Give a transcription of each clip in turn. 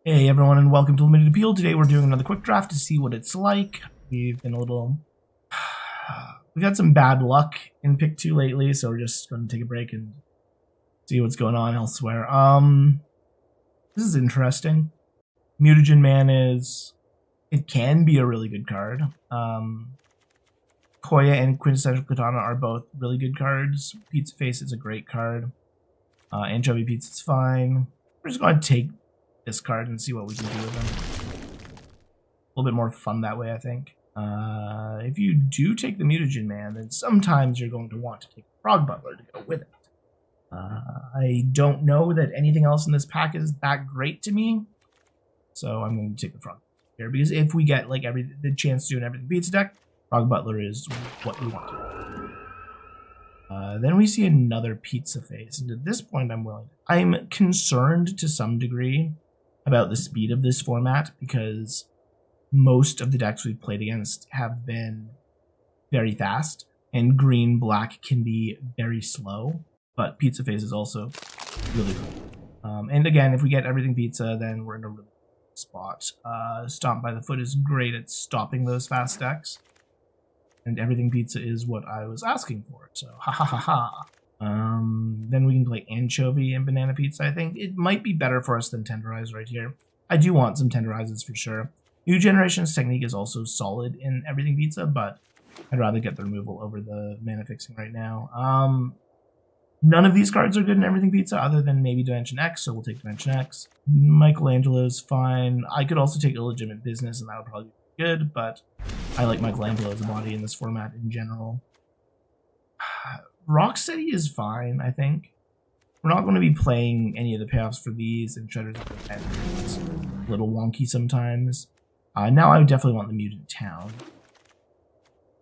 Hey everyone, and welcome to Limited Appeal. Today we're doing another quick draft to see what it's like. We've been we've had some bad luck in pick 2 lately, so we're just going to take a break and see what's going on elsewhere. This is interesting. Mutagen Man it can be a really good card. Koya and Quintessential Katana are both really good cards. Pizza Face is a great card. Anchovy Pizza is fine. We're just going to take this card and see what we can do with them. A little bit more fun that way, I think. If you do take the Mutagen Man, then sometimes you're going to want to take the Frog Butler to go with it. I don't know that anything else in this pack is that great to me, so I'm going to take the Frog Butler here, because if we get like the chance to do an Everything Pizza deck, Frog Butler is what we want to do. Then we see another Pizza Face, and at this point I'm concerned to some degree about the speed of this format, because most of the decks we've played against have been very fast, and green-black can be very slow, but Pizza Face is also really cool. And again, if we get Everything Pizza, then we're in a really good spot. Stomp by the Foot is great at stopping those fast decks, and Everything Pizza is what I was asking for, so ha ha ha ha. Then we can play Anchovy and Banana Pizza. I think it might be better for us than Tenderize right here. I do want some Tenderizes for sure. New Generation's Technique is also solid in Everything Pizza, but I'd rather get the removal over the mana fixing right now. None of these cards are good in Everything Pizza other than maybe Dimension X, so we'll take Dimension X. Michelangelo's fine. I could also take Illegitimate Business, and that would probably be good, but I like Michelangelo as a body in this format in general. Rocksteady is fine, I think. We're not going to be playing any of the payoffs for these, and Shredder's a little wonky sometimes. Now I would definitely want the Mutant Town.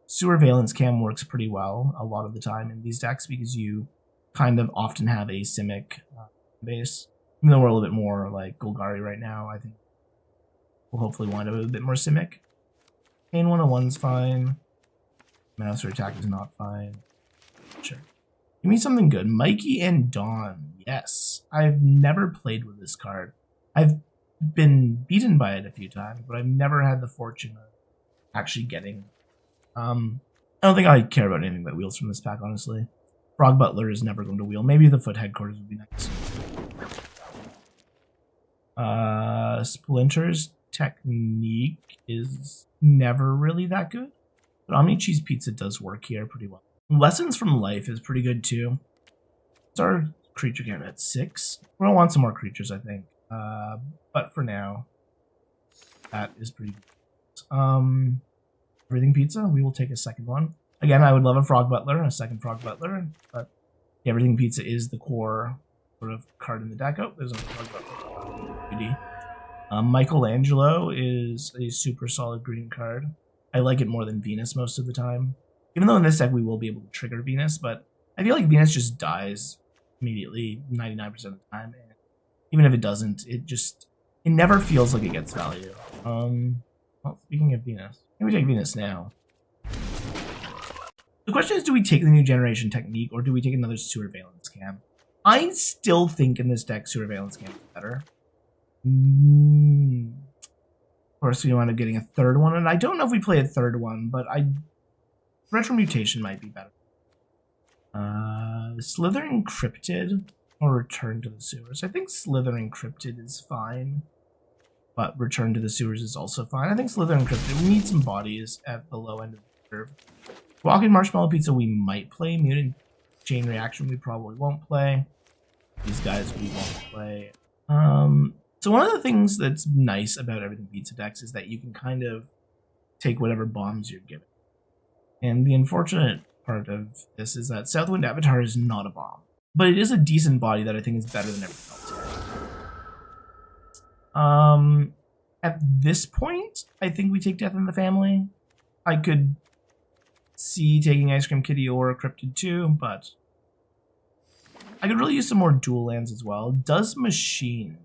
Sewer Valence Cam works pretty well a lot of the time in these decks, because you kind of often have a Simic base. Even though we're a little bit more like Golgari right now, I think we'll hopefully wind up with a bit more Simic. Pain 101's fine. Master Attack is not fine. Sure. Give me something good. Mikey and Dawn. Yes. I've never played with this card. I've been beaten by it a few times, but I've never had the fortune of actually getting. I don't think I care about anything that wheels from this pack, honestly. Frog Butler is never going to wheel. Maybe the Foot Headquarters would be nice. Splinter's Technique is never really that good, but Omni Cheese Pizza does work here pretty well. Lessons from Life is pretty good too. It's our creature count at 6. We're gonna want some more creatures, I think. But for now, that is pretty good. Everything Pizza, we will take a second one. Again, I would love a Frog Butler, a second Frog Butler, but Everything Pizza is the core sort of card in the deck. Oh, there's a Frog Butler. Michelangelo is a super solid green card. I like it more than Venus most of the time. Even though in this deck we will be able to trigger Venus, but I feel like Venus just dies immediately 99% of the time. And even if it doesn't, it never feels like it gets value. Well, speaking of Venus, can we take Venus now? The question is, do we take the New Generation Technique, or do we take another Sewer Valence Cam? I still think in this deck Sewer Valence Cam is better. Of course, we wind up getting a third one, and I don't know if we play a third one, but Retro Mutation might be better. Slithering Cryptid or Return to the Sewers. I think Slithering Cryptid is fine, but Return to the Sewers is also fine. I think Slithering Cryptid, we need some bodies at the low end of the curve. Walking Marshmallow Pizza we might play. Mutant Chain Reaction we probably won't play. These guys we won't play. So one of the things that's nice about Everything Pizza decks is that you can kind of take whatever bombs you're given. And the unfortunate part of this is that Southwind Avatar is not a bomb, but it is a decent body that I think is better than everything else. At this point, I think we take Death in the Family. I could see taking Ice Cream Kitty or Cryptid too, but I could really use some more dual lands as well. Does Machines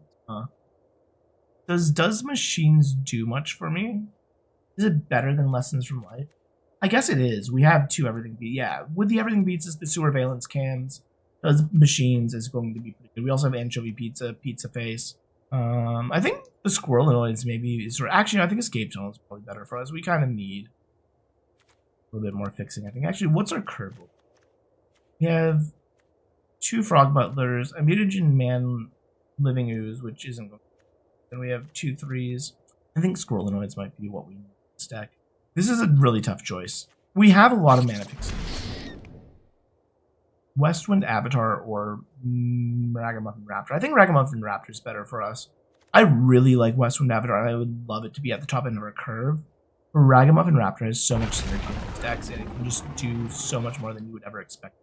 do much for me? Is it better than Lessons from Life? I guess it is. We have two Everything Beats. Yeah, with the Everything Beats is the Sewer Valence Cams. Does Machines is going to be pretty good. We also have Anchovy Pizza, Pizza Face. I think the squirrel annoyance maybe is actually I think escape tunnel is probably better for us. We kind of need a little bit more fixing. I think actually, what's our curve? We have 2 frog butlers, a mutagen man living ooze, which isn't going. Then we have 2 3s. I think squirrel annoyance might be what we need to stack. This is a really tough choice. We have a lot of mana fixing. Westwind Avatar or Ragamuffin Raptor. I think Ragamuffin Raptor is better for us. I really like Westwind Avatar, and I would love it to be at the top end of our curve. But Ragamuffin Raptor has so much synergy in its decks, and it can just do so much more than you would ever expect.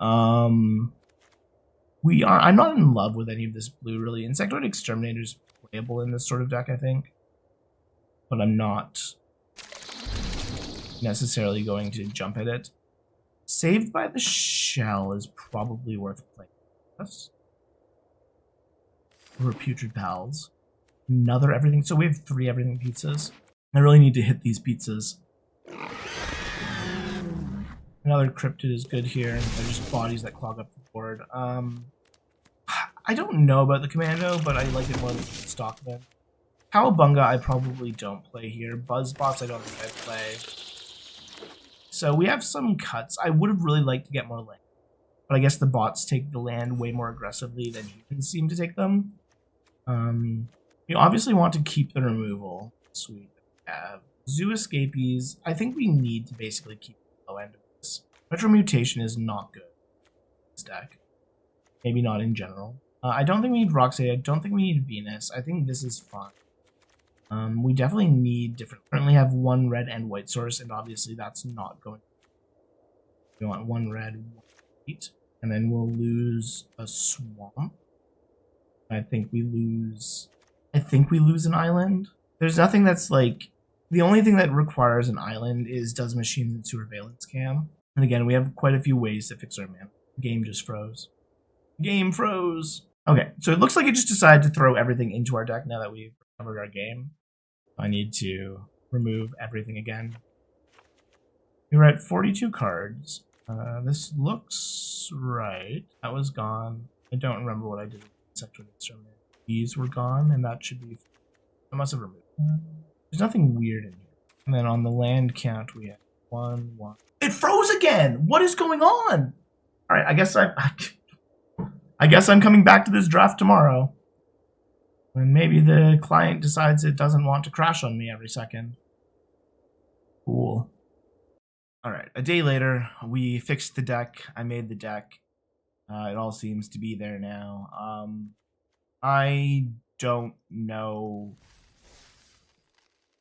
I'm not in love with any of this blue, really. Insectoid Exterminator is playable in this sort of deck, I think. But I'm not necessarily going to jump at it. Saved by the Shell is probably worth playing with us. We're Putrid Pals. Another everything. So we have 3 everything pizzas. I really need to hit these pizzas. Another Cryptid is good here. And they're just bodies that clog up the board. I don't know about the Commando, but I like it more than stock then. Cowabunga I probably don't play here. Buzzbots I don't think I play. So we have some cuts. I would have really liked to get more land. But I guess the bots take the land way more aggressively than humans seem to take them. You obviously want to keep the removal. Sweet. Zoo Escapees. I think we need to basically keep the low end of this. Retro Mutation is not good in this deck. Maybe not in general. I don't think we need Roxy. I don't think we need Venus. I think this is fine. We definitely need different. Currently have 1 red and white source, and obviously that's not going. We want 1 red, 1 white, and then we'll lose a swamp. I think we lose an island. There's nothing that's like. The only thing that requires an island is does machines and surveillance cam. And again, we have quite a few ways to fix our mana. The game just froze. Game froze. Okay, so it looks like it just decided to throw everything into our deck now that we've recovered our game. I need to remove everything again. We're at 42 cards. This looks right. That was gone. I don't remember what I did with the Sector Exterminator. These were gone, and that should be. I must have removed. There's nothing weird in here. And then on the land count, we have 1, 1. It froze again. What is going on? All right, I guess I'm coming back to this draft tomorrow. When maybe the client decides it doesn't want to crash on me every second. Cool. Alright, a day later, we fixed the deck. I made the deck. It all seems to be there now. I don't know.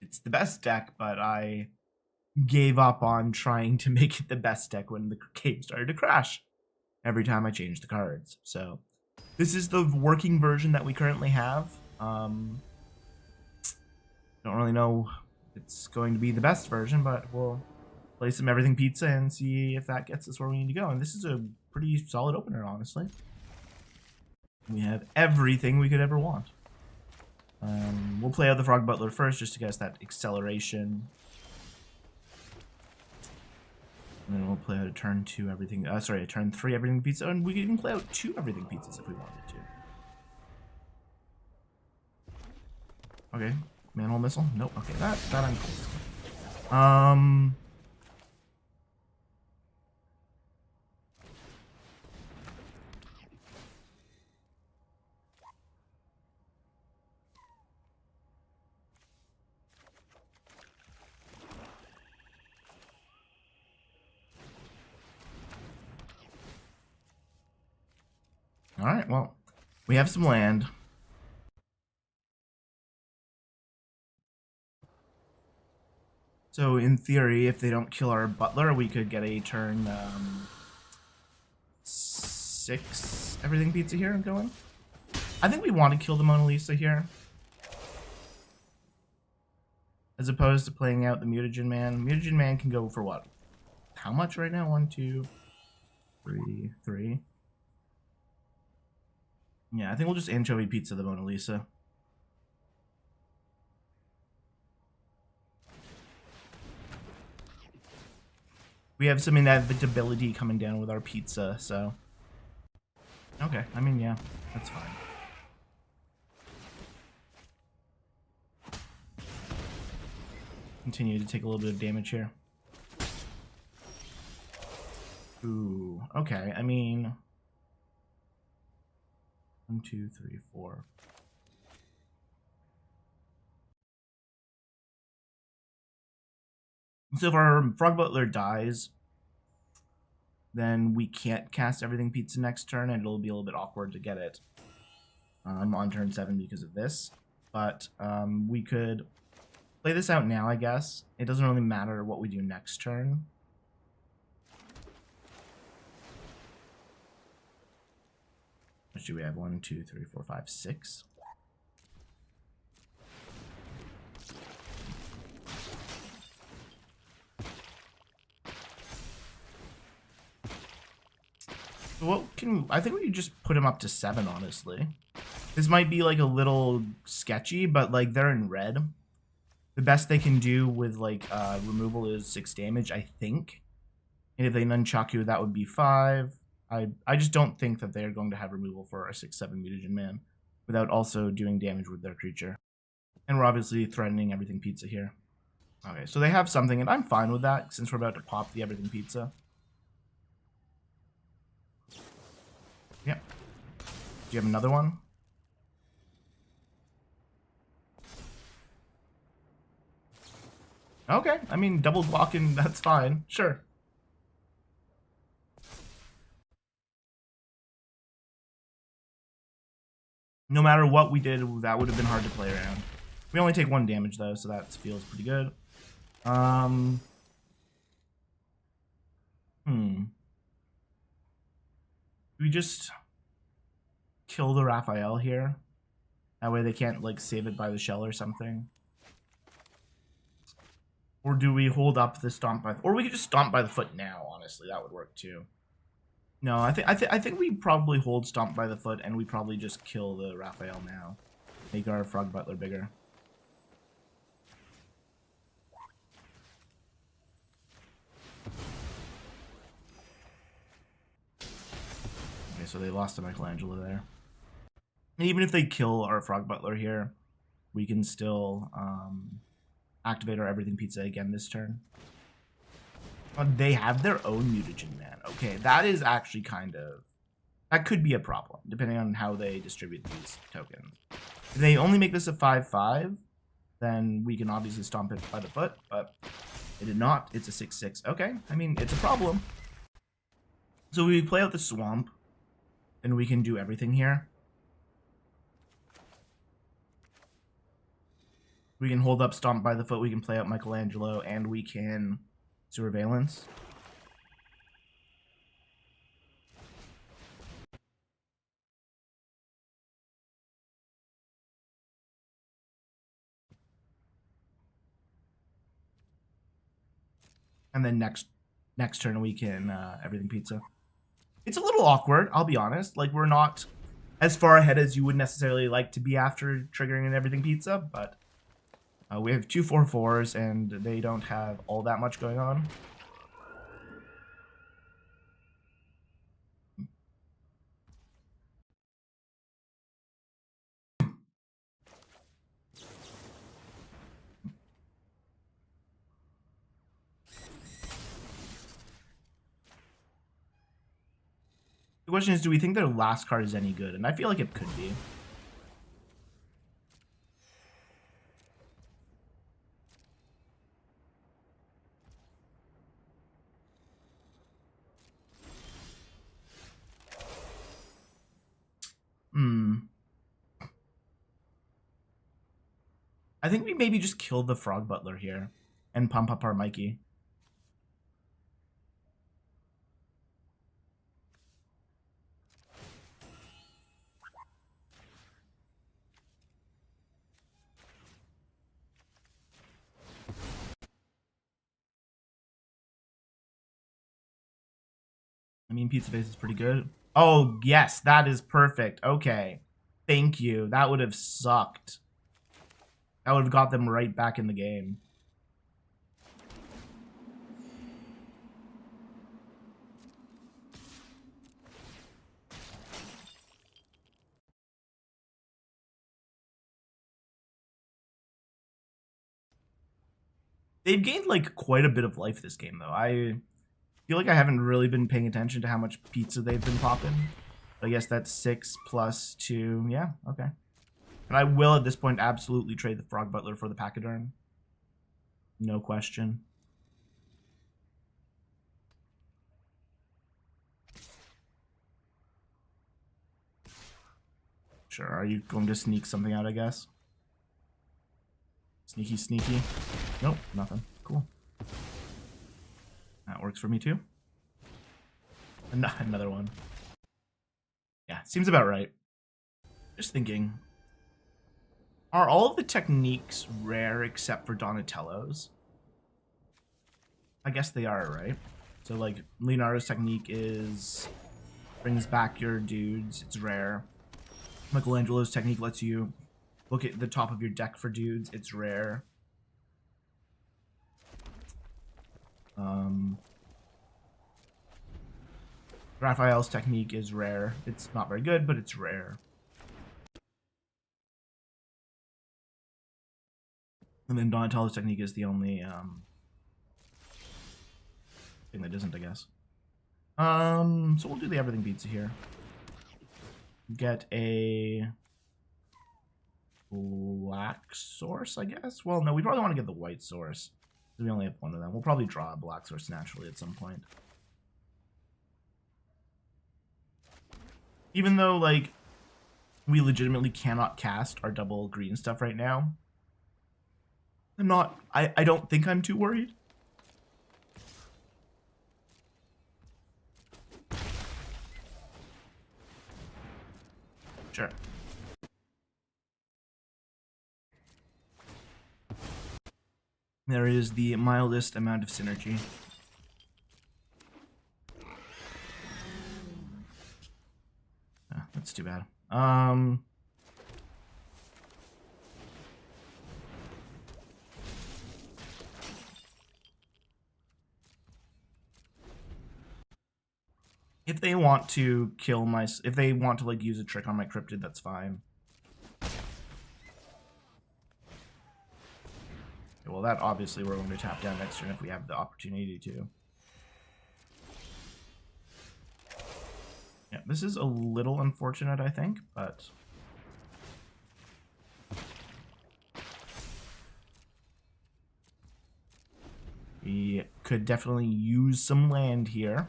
It's the best deck, but I gave up on trying to make it the best deck when the game started to crash every time I changed the cards. So this is the working version that we currently have. Don't really know if it's going to be the best version, but we'll play some everything pizza and see if that gets us where we need to go. And this is a pretty solid opener, honestly. We have everything we could ever want. We'll play out the Frog Butler first just to get us that acceleration. And then we'll play out a turn 2 everything. A turn 3 everything pizza, and we can even play out 2 everything pizzas if we wanted to. Okay, manhole missile. Nope. Okay, that I'm cool. All right. Well, we have some land. So in theory, if they don't kill our butler, we could get a turn 6 everything pizza here and going. I think we want to kill the Mona Lisa here, as opposed to playing out the Mutagen Man. Mutagen Man can go for what? How much right now? 1, 2, 3, 3. Yeah, I think we'll just anchovy pizza the Mona Lisa. We have some inevitability coming down with our pizza, so. Okay, I mean, yeah, that's fine. Continue to take a little bit of damage here. Ooh, okay. I mean, 1, 2, 3, 4. So if our Frog Butler dies, then we can't cast Everything Pizza next turn, and it'll be a little bit awkward to get it on turn 7 because of this. But we could play this out now, I guess. It doesn't really matter what we do next turn. What do we have? 1, 2, 3, 4, 5, 6. What can I think we could just put him up to 7, honestly. This might be like a little sketchy, but like they're in red. The best they can do with like removal is 6 damage, I think. And if they nunchaku, that would be 5. I just don't think that they're going to have removal for a 6/7 mutagen man without also doing damage with their creature. And we're obviously threatening Everything Pizza here. Okay, so they have something, and I'm fine with that since we're about to pop the Everything Pizza. Yep. Do you have another one? Okay, I mean, double blocking, that's fine. Sure. No matter what we did, that would have been hard to play around. We only take 1 damage, though, so that feels pretty good. We just kill the Raphael here. That way they can't, like, save it by the shell or something. Or do we hold up the stomp by... Or we could just stomp by the foot now, honestly. That would work, too. No, I think we probably hold stomp by the foot, and we probably just kill the Raphael now. Make our Frog Butler bigger. Okay, so they lost to Michelangelo there. And even if they kill our Frog Butler here, we can still activate our Everything Pizza again this turn. They have their own mutagen man. Okay, that is actually kind of... That could be a problem, depending on how they distribute these tokens. If they only make this a 5/5, then we can obviously stomp it by the foot, but they did not. It's a 6/6. Okay, I mean, it's a problem. So we play out the swamp, and we can do everything here. We can hold up stomp by the foot, we can play out Michelangelo, and we can surveillance. And then next turn we can Everything Pizza. It's a little awkward, I'll be honest. Like, we're not as far ahead as you would necessarily like to be after triggering an Everything Pizza, but we have 2 4/4s, and they don't have all that much going on. The question is, do we think their last card is any good? And I feel like it could be. I think we maybe just kill the Frog Butler here and pump up our Mikey. I mean, Pizza Face is pretty good. Oh, yes, that is perfect. Okay. Thank you. That would have sucked. That would have got them right back in the game. They've gained like quite a bit of life this game, though. I feel like I haven't really been paying attention to how much pizza they've been popping. I guess that's 6 plus 2. Yeah, okay. And I will at this point absolutely trade the Frog Butler for the Pachyderm. No question. Sure, are you going to sneak something out, I guess? Sneaky, sneaky. Nope, nothing. Cool. That works for me too. Another one. Yeah, seems about right. Just thinking. Are all of the techniques rare except for Donatello's? I guess they are, right? So like Leonardo's technique is brings back your dudes, it's rare. Michelangelo's technique lets you look at the top of your deck for dudes, it's rare. Raphael's technique is rare. It's not very good, but it's rare. And then Donatello's technique is the only thing that isn't, I guess. So we'll do the everything pizza here. Get a black source, I guess. Well, no, we probably want to get the white source. We only have one of them. We'll probably draw a black source naturally at some point. Even though, like, we legitimately cannot cast our double green stuff right now, I don't think I'm too worried. Sure. There is the mildest amount of synergy. That's too bad. If they want to kill my, if they want to like use a trick on my cryptid, that's fine. Okay, well, that obviously we're going to tap down next turn if we have the opportunity to. Yeah, this is a little unfortunate, I think, but we could definitely use some land here.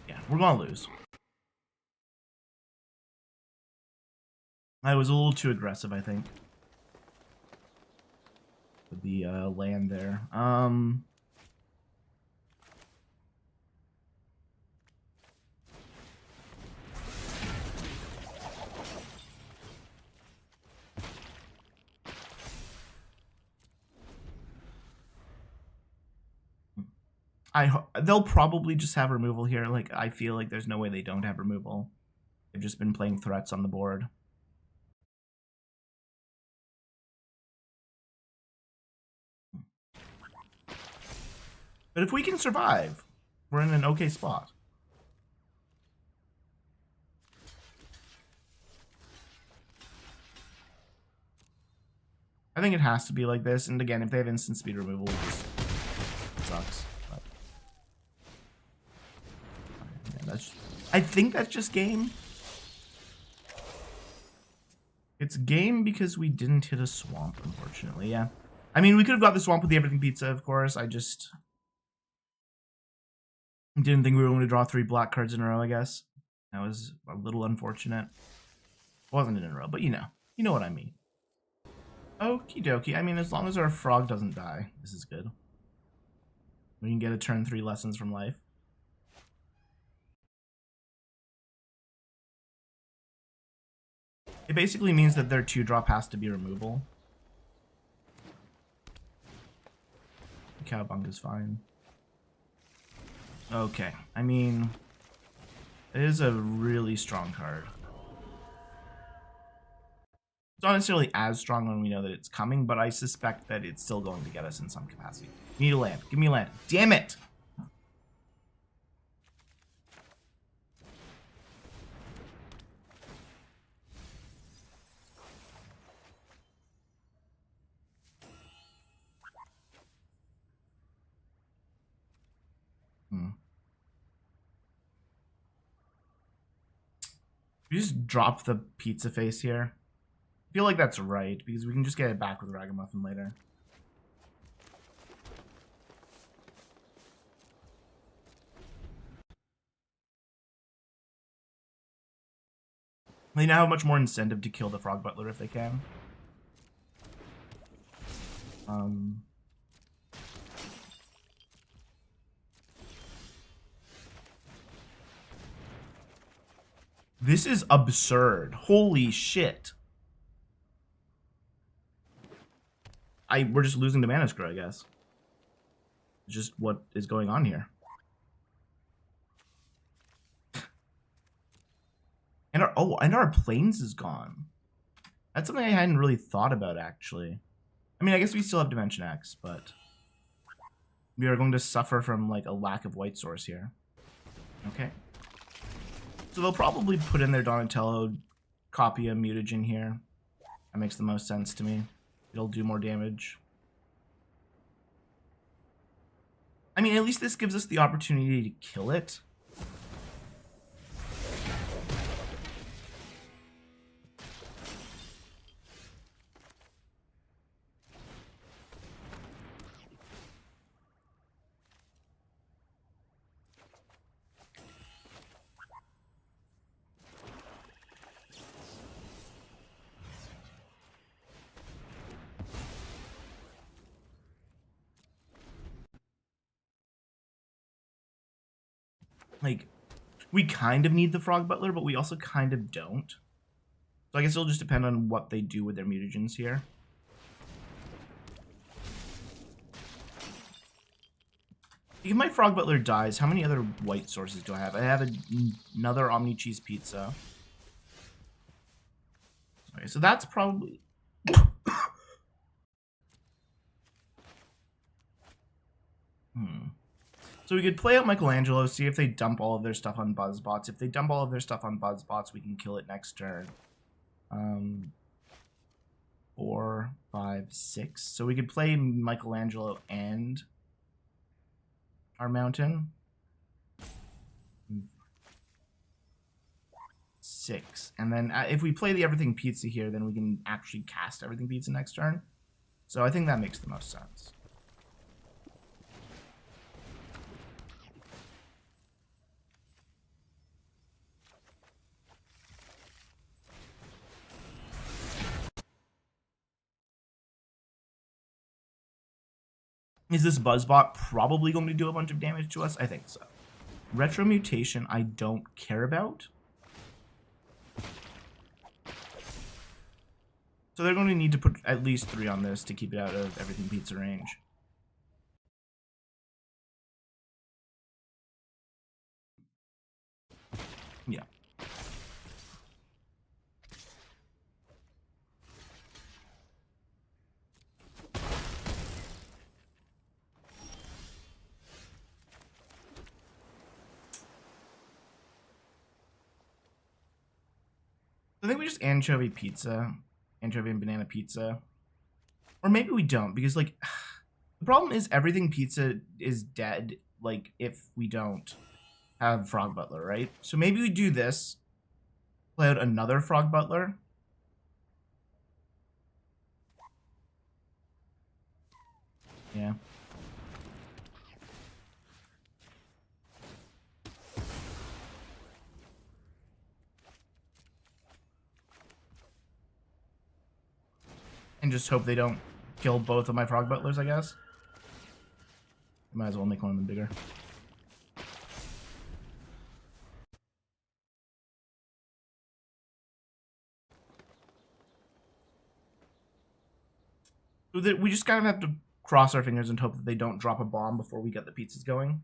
Yeah, we're gonna lose. I was a little too aggressive, I think, with the land there. They'll probably just have removal here. Like, I feel like there's no way they don't have removal. They've just been playing threats on the board. But if we can survive, we're in an okay spot. I think it has to be like this. And again, if they have instant speed removal, it just sucks. But yeah, I think that's just game. It's game because we didn't hit a swamp, unfortunately. Yeah. I mean, we could have got the swamp with the everything pizza, of course. I just didn't think we were going to draw 3 black cards in a row, I guess. That was a little unfortunate. Wasn't in a row, but you know what I mean. Okie dokie. I mean, as long as our frog doesn't die, this is good. We can get a turn 3 lessons from life. It basically means that their 2-drop has to be removal. Cowabunga's fine. Okay, I mean, it is a really strong card. It's not necessarily as strong when we know that it's coming, but I suspect that it's still going to get us in some capacity. We need a land. Give me a land. Damn it! We just drop the pizza face here. I feel like that's right, because we can just get it back with Ragamuffin later. They now have much more incentive to kill the Frog Butler if they can. This is absurd. Holy shit. We're just losing to Mana Screw, I guess. Just what is going on here. And our Plains is gone. That's something I hadn't really thought about, actually. I mean, I guess we still have Dimension X, but we are going to suffer from, like, a lack of white source here. Okay. So they'll probably put in their Donatello, copy a mutagen here. That makes the most sense to me. It'll do more damage. I mean, at least this gives us the opportunity to kill it. Like, we kind of need the Frog Butler, but we also kind of don't. So I guess it'll just depend on what they do with their mutagens here. If my Frog Butler dies, how many other white sources do I have? I have another Omni Cheese Pizza. Okay, so that's probably... So we could play out Michelangelo, see if they dump all of their stuff on Buzzbots. If they dump all of their stuff on Buzzbots, we can kill it next turn. 4, 5, 6. So we could play Michelangelo and our mountain. 6. And then if we play the Everything Pizza here, then we can actually cast Everything Pizza next turn. So I think that makes the most sense. Is this Buzzbot probably going to do a bunch of damage to us? I think so. Retro Mutation I don't care about. So they're going to need to put at least 3 on this to keep it out of Everything Pizza range. Yeah. I think we just anchovy pizza. Anchovy and banana pizza. Or maybe we don't, because, like, the problem is Everything Pizza is dead, like, if we don't have Frog Butler, right? So maybe we do this. Play out another Frog Butler. Yeah. And just hope they don't kill both of my Frog Butlers, I guess. Might as well make one of them bigger. So that we just kind of have to cross our fingers and hope that they don't drop a bomb before we get the pizzas going.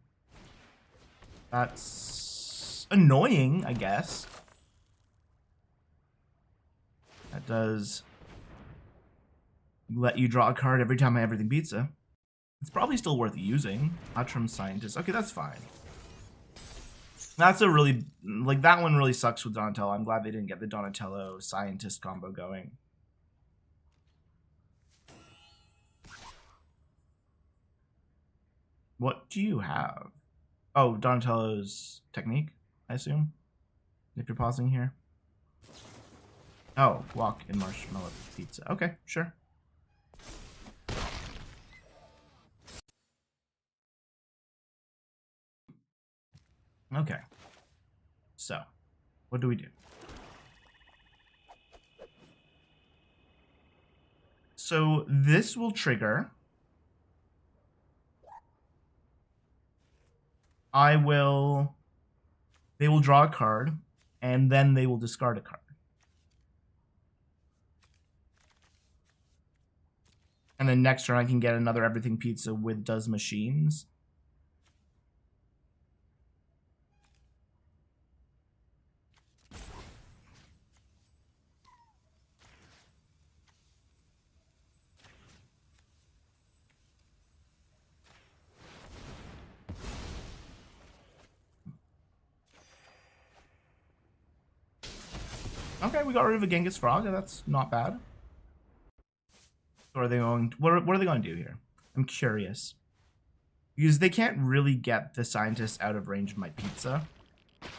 That's annoying, I guess. That does let you draw a card every time I have everything pizza. It's probably still worth using. Atrum Scientist. Okay, that's fine. That's a really, like, that one really sucks with Donatello. I'm glad they didn't get the Donatello Scientist combo going. What do you have? Oh, Donatello's technique, I assume? If you're pausing here. Oh, guac and marshmallow pizza. Okay, sure. Okay. So, what do we do? So, this will trigger. They will draw a card, and then they will discard a card. And then next turn I can get another everything pizza with does machines. Okay, we got rid of a Genghis Frog. That's not bad. What are they going? What are they going to do here? I'm curious, because they can't really get the scientists out of range of my pizza. Did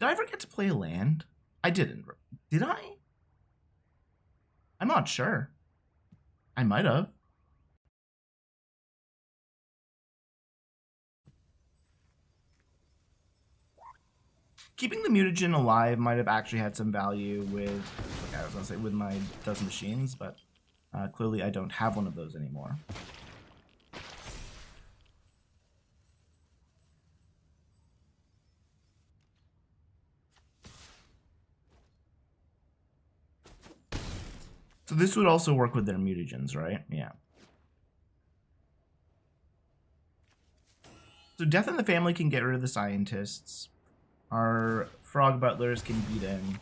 I ever get to play a land? I didn't. Did I? I'm not sure. I might have. Keeping the mutagen alive might have actually had some value with, okay, I was gonna say with my dozen machines, but clearly I don't have one of those anymore. So this would also work with their mutagens, right? Yeah. So Death in the Family can get rid of the scientists. Our frog butlers can beat in.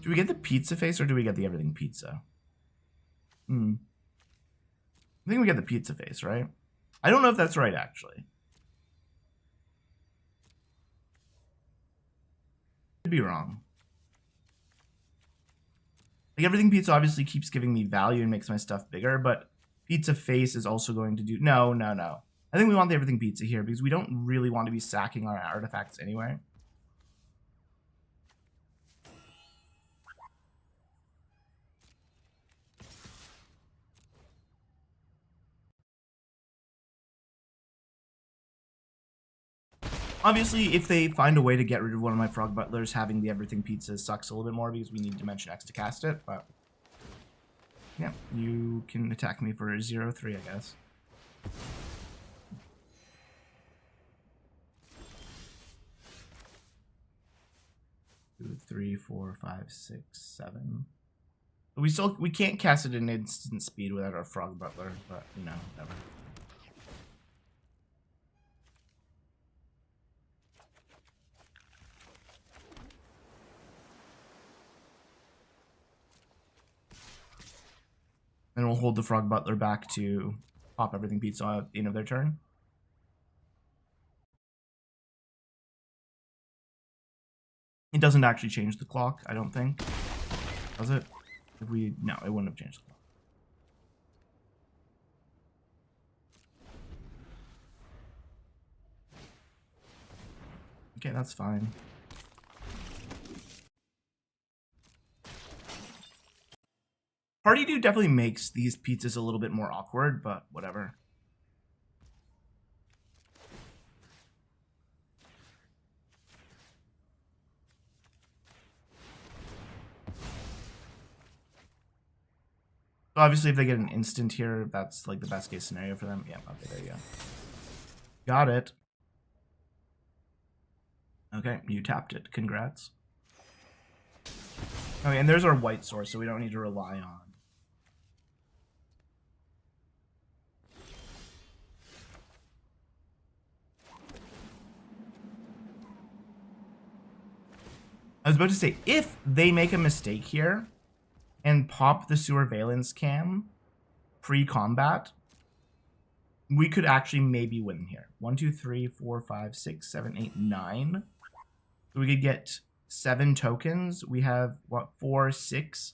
Do we get the pizza face or do we get the everything pizza? I think we get the pizza face, right? I don't know if that's right, actually. Could be wrong. Like, everything pizza obviously keeps giving me value and makes my stuff bigger, but pizza face is also going to do... No. I think we want the everything pizza here because we don't really want to be sacking our artifacts anyway. Obviously, if they find a way to get rid of one of my frog butlers, having the everything pizza sucks a little bit more because we need Dimension X to cast it, but... yeah, you can attack me for a 0-3, I guess. Two, 3, 4, 5, 6, 7. We can't cast it in instant speed without our frog butler, but you know, whatever. Then we'll hold the frog butler back to pop everything pizza at the end of their turn. It doesn't actually change the clock, I don't think. Does it? If we... no, it wouldn't have changed the clock. Okay, that's fine. Party Dude definitely makes these pizzas a little bit more awkward, but whatever. So obviously, if they get an instant here, that's like the best case scenario for them. Yeah, okay, there you go. Got it. Okay, you tapped it. Congrats. Okay, and there's our white source, so we don't need to rely on. I was about to say, if they make a mistake here and pop the surveillance cam pre-combat, we could actually maybe win here. 1, 2, 3, 4, 5, 6, 7, 8, 9. So we could get 7 tokens. We have, what, 4, 6?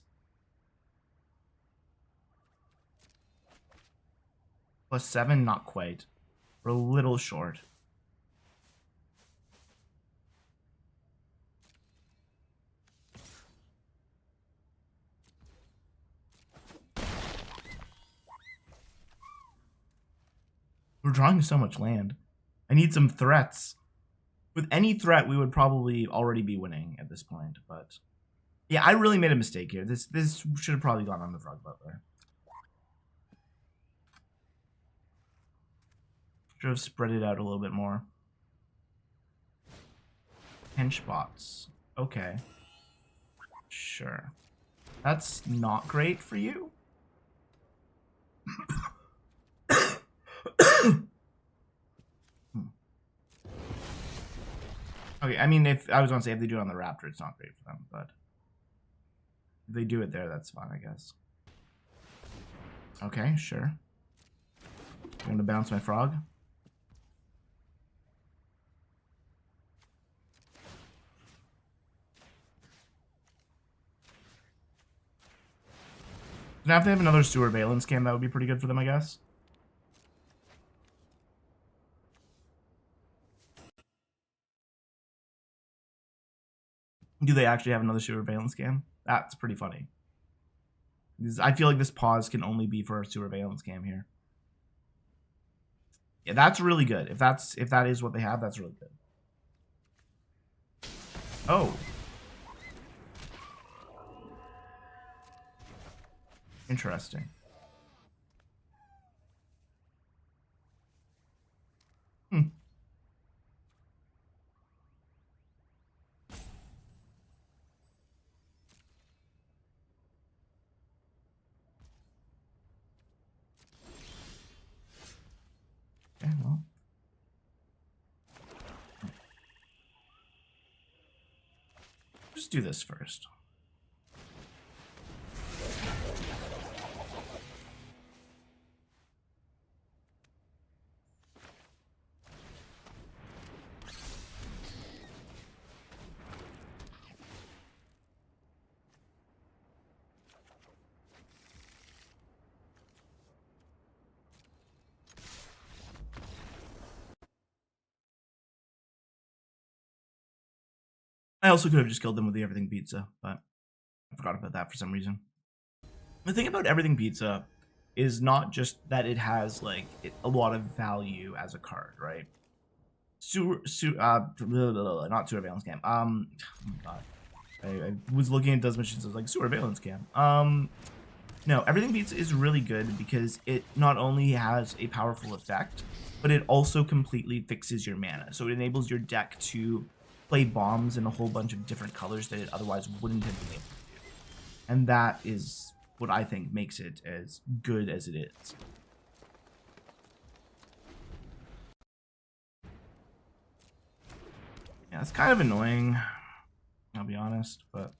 Plus 7? Not quite. We're a little short. We're drawing so much land. I need some threats. With any threat, we would probably already be winning at this point, but yeah, I really made a mistake here. This should have probably gone on the Frog Butler. Should have spread it out a little bit more. Hench bots. Okay. Sure. That's not great for you. Okay, I mean, if I was gonna say if they do it on the Raptor, it's not great for them, but if they do it there, that's fine, I guess. Okay, sure. I'm gonna bounce my frog. Now, if they have another surveillance cam, that would be pretty good for them, I guess. Do they actually have another surveillance cam? That's pretty funny. I feel like this pause can only be for a surveillance cam here. Yeah, that's really good. If that is what they have, that's really good. Oh. Interesting. Hmm. Okay, well. Just do this first. I also could have just killed them with the Everything Pizza, but I forgot about that for some reason. The thing about Everything Pizza is not just that it has like a lot of value as a card, right? Not surveillance cam. Oh my god, I was looking at does missions as like surveillance cam. No, Everything Pizza is really good because it not only has a powerful effect, but it also completely fixes your mana. So it enables your deck to play bombs in a whole bunch of different colors that it otherwise wouldn't have been able to do. And that is what I think makes it as good as it is. Yeah, it's kind of annoying, I'll be honest, but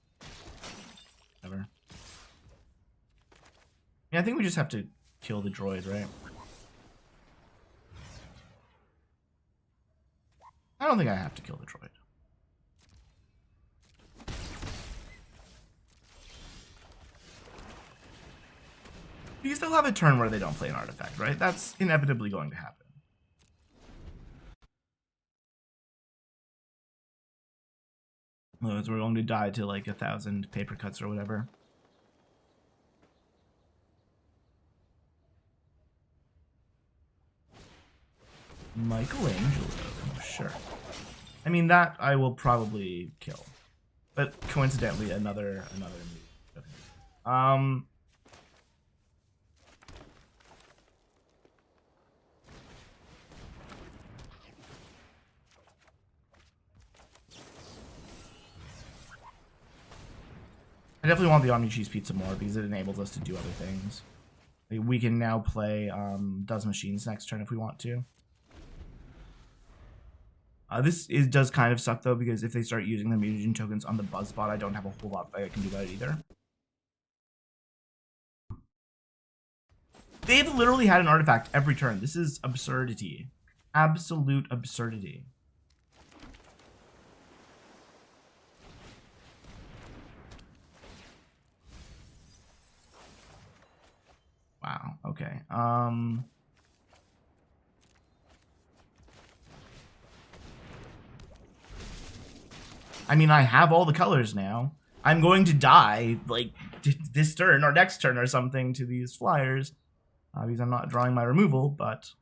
whatever. Yeah, I think we just have to kill the droid, right? I don't think I have to kill the droid. Because they'll have a turn where they don't play an artifact, right? That's inevitably going to happen. Otherwise, we're going to die to like 1,000 paper cuts or whatever. Michelangelo, sure. I mean, that I will probably kill. But coincidentally, another move. I definitely want the Omni Cheese Pizza more because it enables us to do other things. Like, we can now play Does Machines next turn if we want to. This does kind of suck though, because if they start using the mutagen tokens on the Buzzbot, I don't have a whole lot that I can do about it either. They've literally had an artifact every turn. This is absurdity. Absolute absurdity. Wow, okay. I mean, I have all the colors now. I'm going to die, like, this turn or next turn or something to these flyers. Because I'm not drawing my removal, but...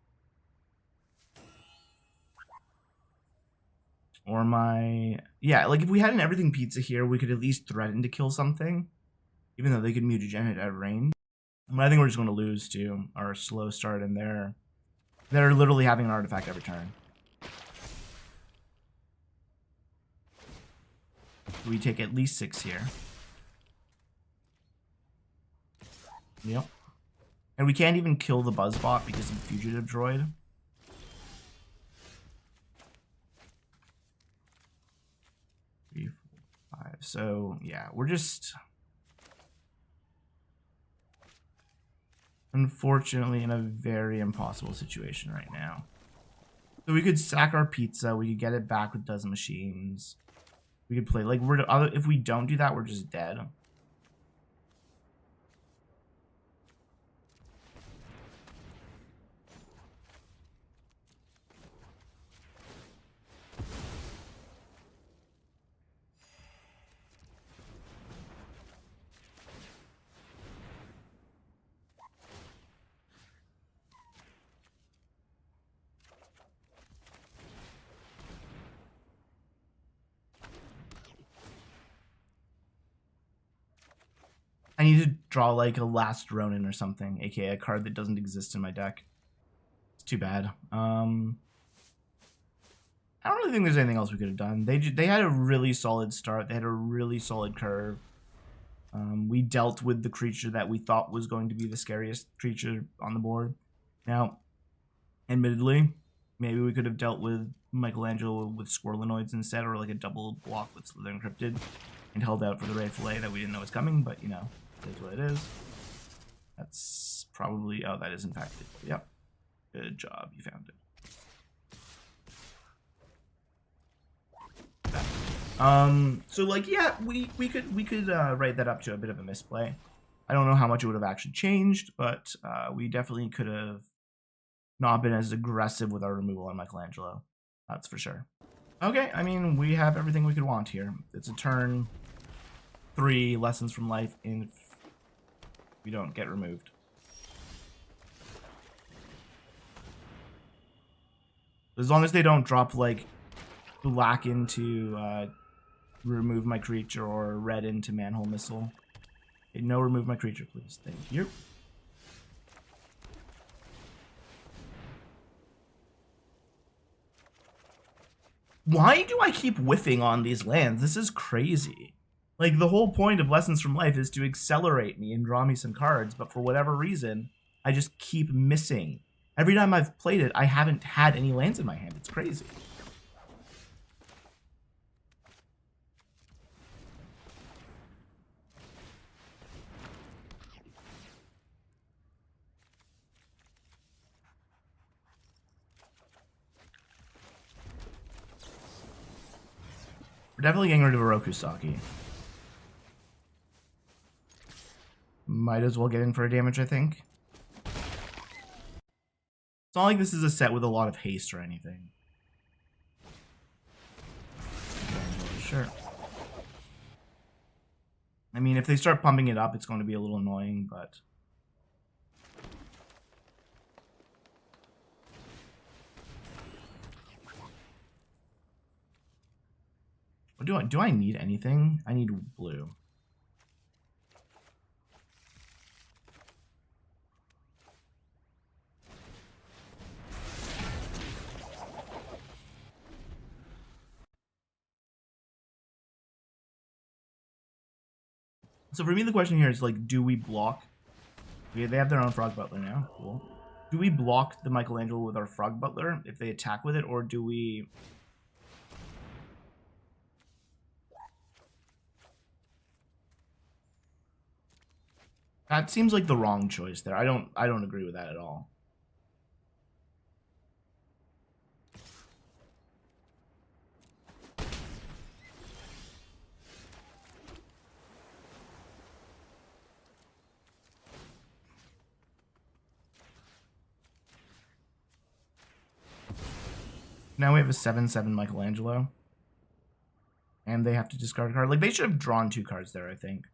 Or my... Yeah, like, if we had an Everything Pizza here, we could at least threaten to kill something. Even though they could mutagen it at range. But I think we're just going to lose to our slow start, and they're literally having an artifact every turn. We take at least 6 here. Yep. And we can't even kill the Buzzbot because of Fugitive Droid. Three, 4, 5. So, yeah, we're just... unfortunately in a very impossible situation right now. So we could sack our pizza, we could get it back with Dozen Machines. We could play, like, if we don't do that, we're just dead. I need to draw like a Last Ronin or something, aka a card that doesn't exist in my deck. It's too bad. I don't really think there's anything else we could have done. They had a really solid start. They had a really solid curve. We dealt with the creature that we thought was going to be the scariest creature on the board. Now, admittedly, maybe we could have dealt with Michelangelo with Squirlinoids instead, or like a double block with Slither Encrypted, and held out for the Ray Fillet that we didn't know was coming, but you know, it is what it is. That's probably, oh, that is in fact it. Yep. Good job, you found it. So like, yeah, we could write that up to a bit of a misplay. I don't know how much it would have actually changed, but we definitely could have not been as aggressive with our removal on Michelangelo. That's for sure. Okay, I mean, we have everything we could want here. It's a turn 3 lessons from life if we don't get removed. As long as they don't drop like black into remove my creature or red into Manhole Missile. Okay, no, remove my creature, please. Thank you. Why do I keep whiffing on these lands? This is crazy. Like, the whole point of Lessons from Life is to accelerate me and draw me some cards, but for whatever reason, I just keep missing. Every time I've played it, I haven't had any lands in my hand. It's crazy. We're definitely getting rid of Orokusaki. Might as well get in for a damage, I think. It's not like this is a set with a lot of haste or anything. Sure. I mean, if they start pumping it up, it's going to be a little annoying, but... Do I need anything? I need blue. So for me, the question here is like, do we block? Okay, they have their own Frog Butler now. Cool. Do we block the Michelangelo with our Frog Butler if they attack with it, or do we? That seems like the wrong choice there. I don't agree with that at all. Now we have a 7/7 Michelangelo. And they have to discard a card. Like, they should have drawn 2 cards there, I think.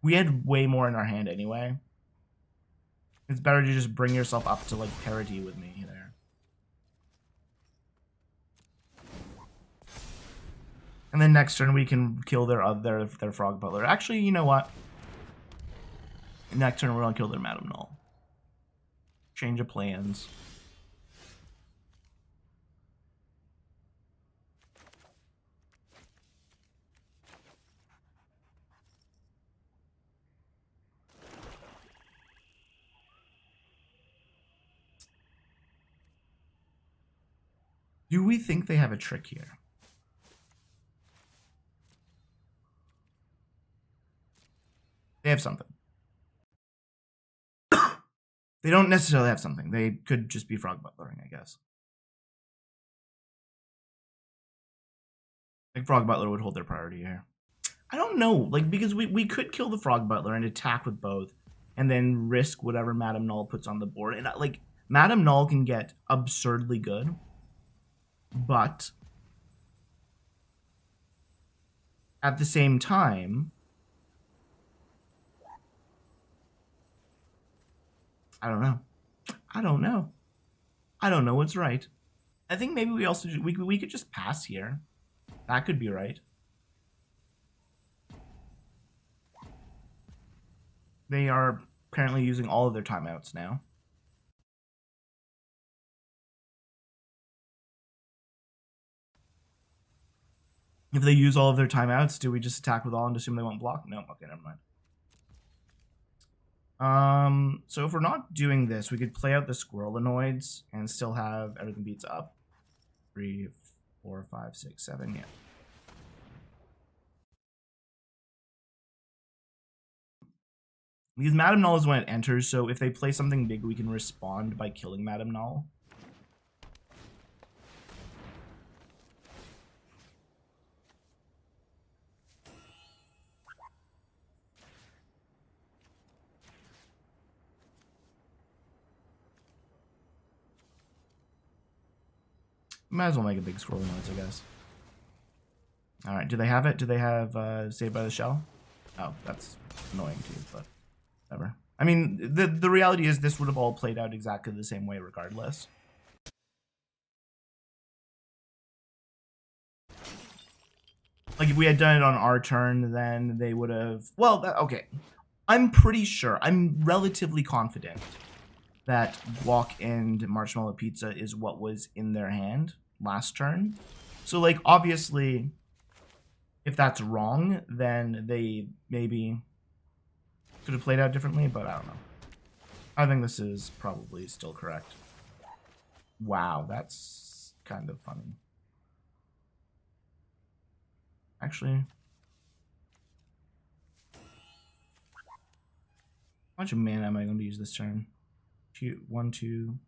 We had way more in our hand anyway. It's better to just bring yourself up to, like, parity with me there. And then next turn we can kill their Frog Butler. Actually, you know what? Next turn we're gonna kill their Madame Null. Change of plans. Do we think they have a trick here? They have something. They don't necessarily have something. They could just be Frog Butlering, I guess. Like, Frog Butler would hold their priority here. I don't know, like, because we could kill the Frog Butler and attack with both, and then risk whatever Madame Null puts on the board. And, like, Madame Null can get absurdly good, but at the same time, I don't know. I don't know. I don't know what's right. I think maybe we also we could just pass here. That could be right. They are apparently using all of their timeouts now. If they use all of their timeouts, do we just attack with all and assume they won't block? No, okay, never mind. So if we're not doing this, we could play out the Squirrelinoids and still have everything beats up. 3, 4, 5, 6, 7, yeah. Because Madame Null is when it enters, so if they play something big, we can respond by killing Madame Null. Might as well make a big Squirrelinoids, I guess. Alright, do they have it? Do they have Saved by the Shell? Oh, that's annoying too, but whatever. I mean, the reality is this would have all played out exactly the same way regardless. Like, if we had done it on our turn, then they would have... Well, okay. I'm pretty sure, I'm relatively confident that Guac and Marshmallow Pizza is what was in their hand last turn. So, like, obviously, if that's wrong, then they maybe could have played out differently, but I don't know. I think this is probably still correct. Wow, that's kind of funny. Actually, how much mana am I going to use this turn? 1, 2,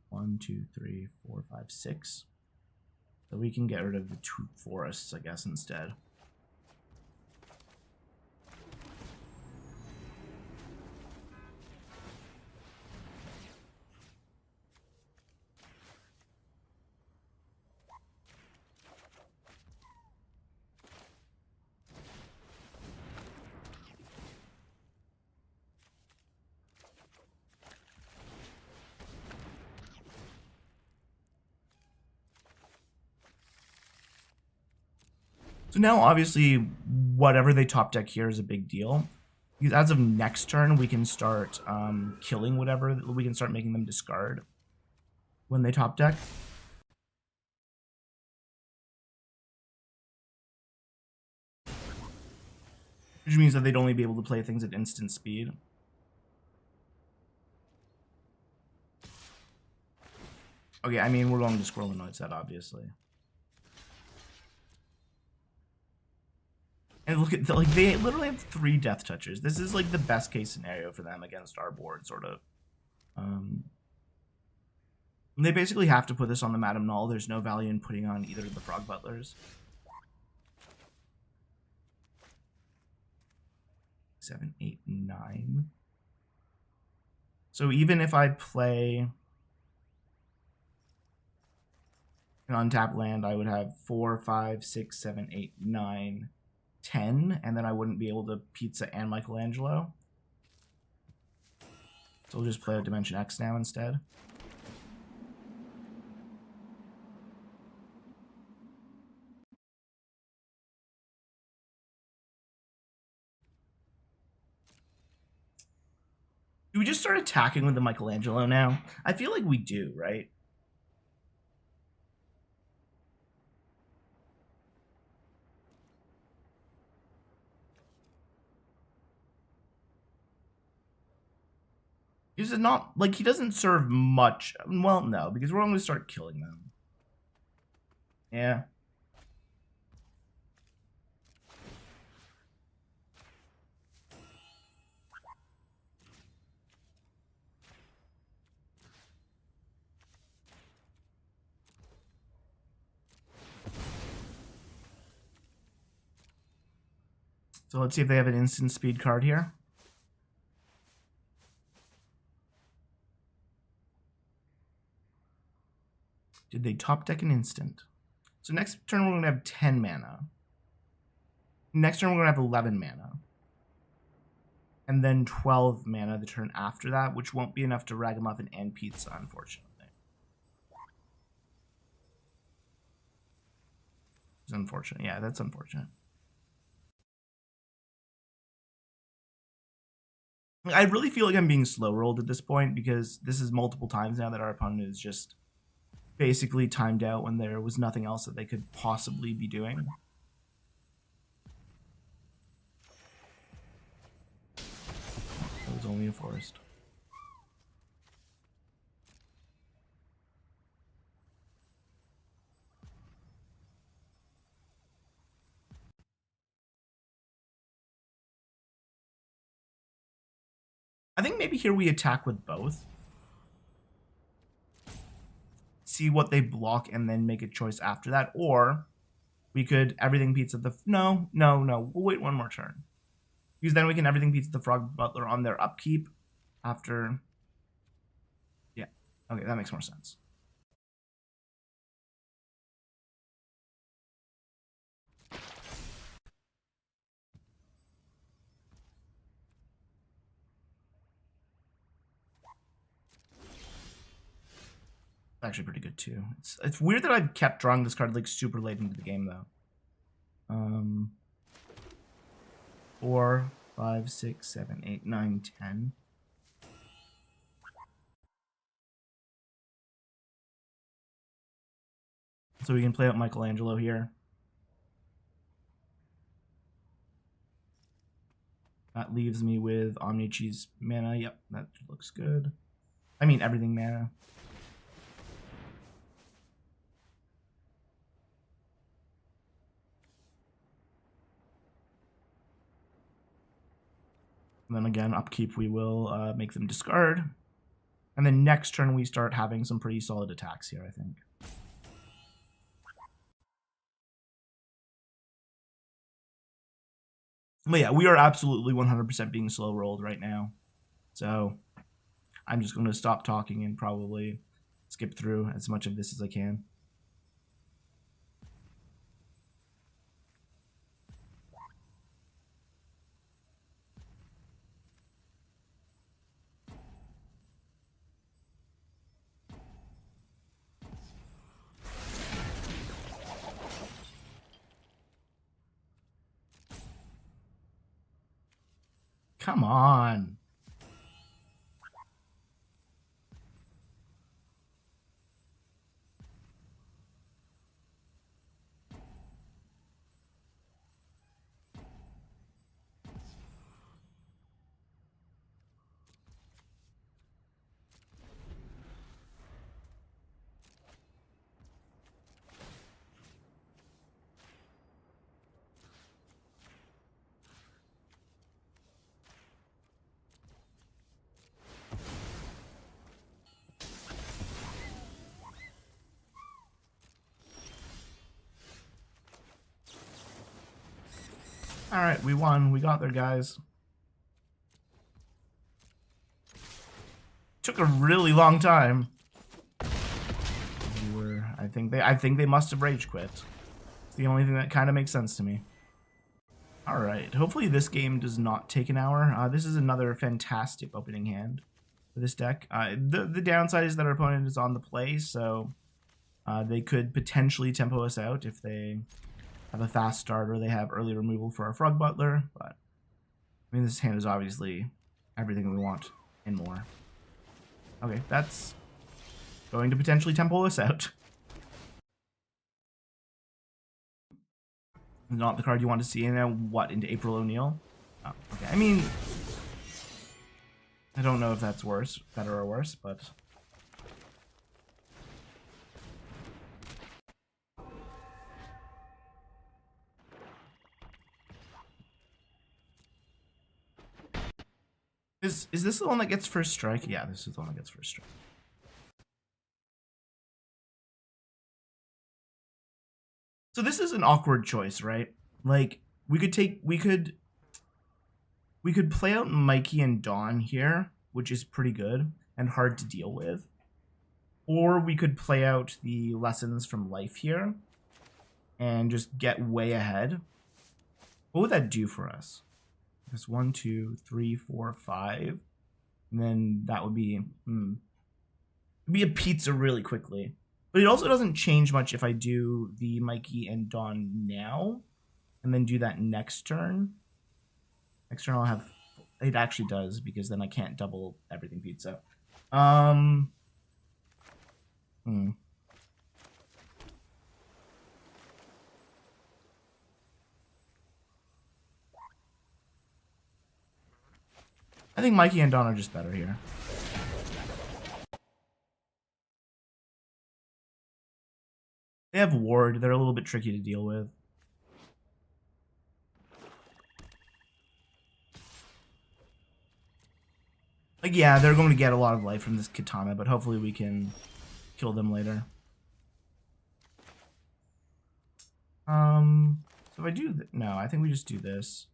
1, 2, 3, 4, 5, 6. So we can get rid of the 2 forests, I guess, instead. So now, obviously, whatever they top deck here is a big deal. Because as of next turn, we can start killing whatever. We can start making them discard when they top deck. Which means that they'd only be able to play things at instant speed. Okay, I mean, we're going to Squirrel Annoyed set, obviously. And look at, like, they literally have 3 Death Touchers. This is, like, the best case scenario for them against our board, sort of. They basically have to put this on the Madame Null. There's no value in putting on either of the Frog Butlers. 7, 8, 9. So even if I play an untapped land, I would have 4, 5, 6, 7, 8, 9, 10, and then I wouldn't be able to Pizza and Michelangelo. So we'll just play a Dimension X now instead. Do we just start attacking with the Michelangelo now? I feel like we do, right? Is it not, like, he doesn't serve much. Well, no, because we're going to start killing them. Yeah. So let's see if they have an instant speed card here. Did they top deck an instant? So next turn we're going to have 10 mana. Next turn we're going to have 11 mana. And then 12 mana the turn after that, which won't be enough to Ragamuffin and Pizza, unfortunately. It's unfortunate. Yeah, that's unfortunate. I really feel like I'm being slow rolled at this point because this is multiple times now that our opponent is just basically timed out when there was nothing else that they could possibly be doing. It was only a forest. I think maybe here we attack with both. See what they block and then make a choice after that. Or we could everything pizza the... No. We'll wait one more turn. Because then we can everything pizza the Frog Butler on their upkeep after... Yeah. Okay, that makes more sense. Actually pretty good too. It's weird that I've kept drawing this card like super late into the game though. 4, 5, 6, 7, 8, 9, 10. So we can play out Michelangelo here. That leaves me with Omnichi's mana. Yep, that looks good. I mean everything mana. And then again, upkeep, we will make them discard. And then next turn, we start having some pretty solid attacks here, I think. But yeah, we are absolutely 100% being slow rolled right now. So I'm just going to stop talking and probably skip through as much of this as I can. Come on. Alright, we won. We got there, guys. Took a really long time. I think they must have rage quit. It's the only thing that kind of makes sense to me. Alright, hopefully this game does not take an hour. This is another fantastic opening hand for this deck. The downside is that our opponent is on the play, so they could potentially tempo us out if they have a fast start or they have early removal for our Frog Butler. But I mean, this hand is obviously everything we want and more. Okay, that's going to potentially tempo us out. Not the card you want to see in what, into April O'Neil? Oh, okay. I mean, I don't know if that's worse, better or worse, but is this the one that gets first strike? Yeah, this is the one that gets first strike. So this is an awkward choice, right? Like we could play out Mikey and Dawn here, which is pretty good and hard to deal with. Or we could play out the lessons from life here and just get way ahead. What would that do for us? That's 1, 2, 3, 4, 5. And then that would be it'd be a pizza really quickly. But it also doesn't change much if I do the Mikey and Dawn now and then do that next turn. Next turn I'll have, it actually does, because then I can't double everything pizza. I think Mikey and Dawn are just better here. They have Ward. They're a little bit tricky to deal with. Like, yeah, they're going to get a lot of life from this Katana, but hopefully we can kill them later. So if I do... no, I think we just do this.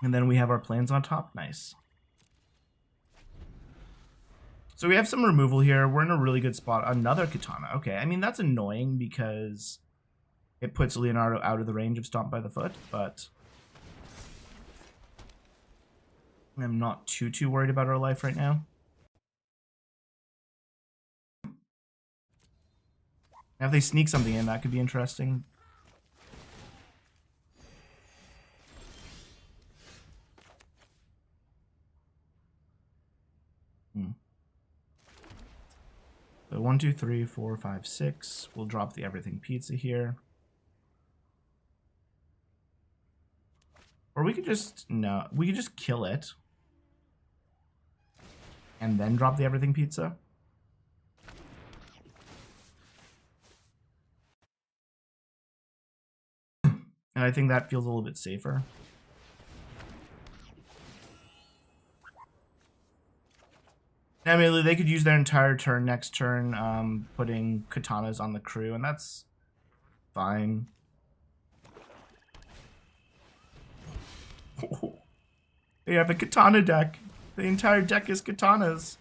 And then we have our plans on top. Nice. So we have some removal here. We're in a really good spot. Another Katana. Okay, I mean, that's annoying because it puts Leonardo out of the range of Stomp by the Foot, but I'm not too worried about our life right now. Now if they sneak something in, that could be interesting. So 1, 2, 3, 4, 5, 6. We'll drop the everything pizza here. Or we could just, no, we could just kill it. And then drop the everything pizza. And I think that feels a little bit safer. I mean, they could use their entire turn next turn, putting Katanas on the crew, and that's fine. They have a Katana deck. The entire deck is Katanas.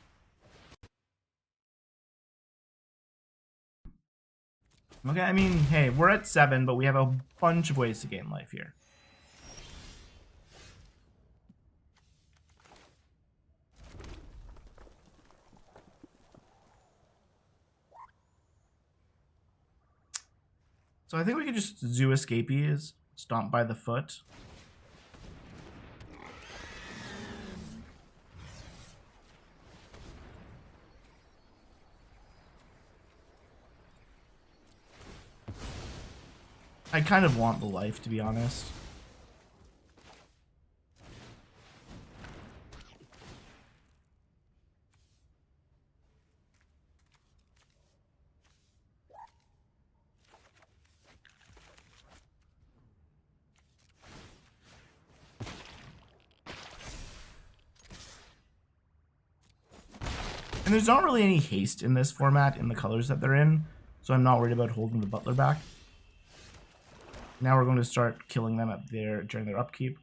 Okay, I mean, hey, we're at 7, but we have a bunch of ways to gain life here. So I think we could just Zoo Escapees, Stomp by the Foot. I kind of want the life, to be honest. And there's not really any haste in this format in the colors that they're in, so I'm not worried about holding the Butler back. Now we're going to start killing them during their upkeep.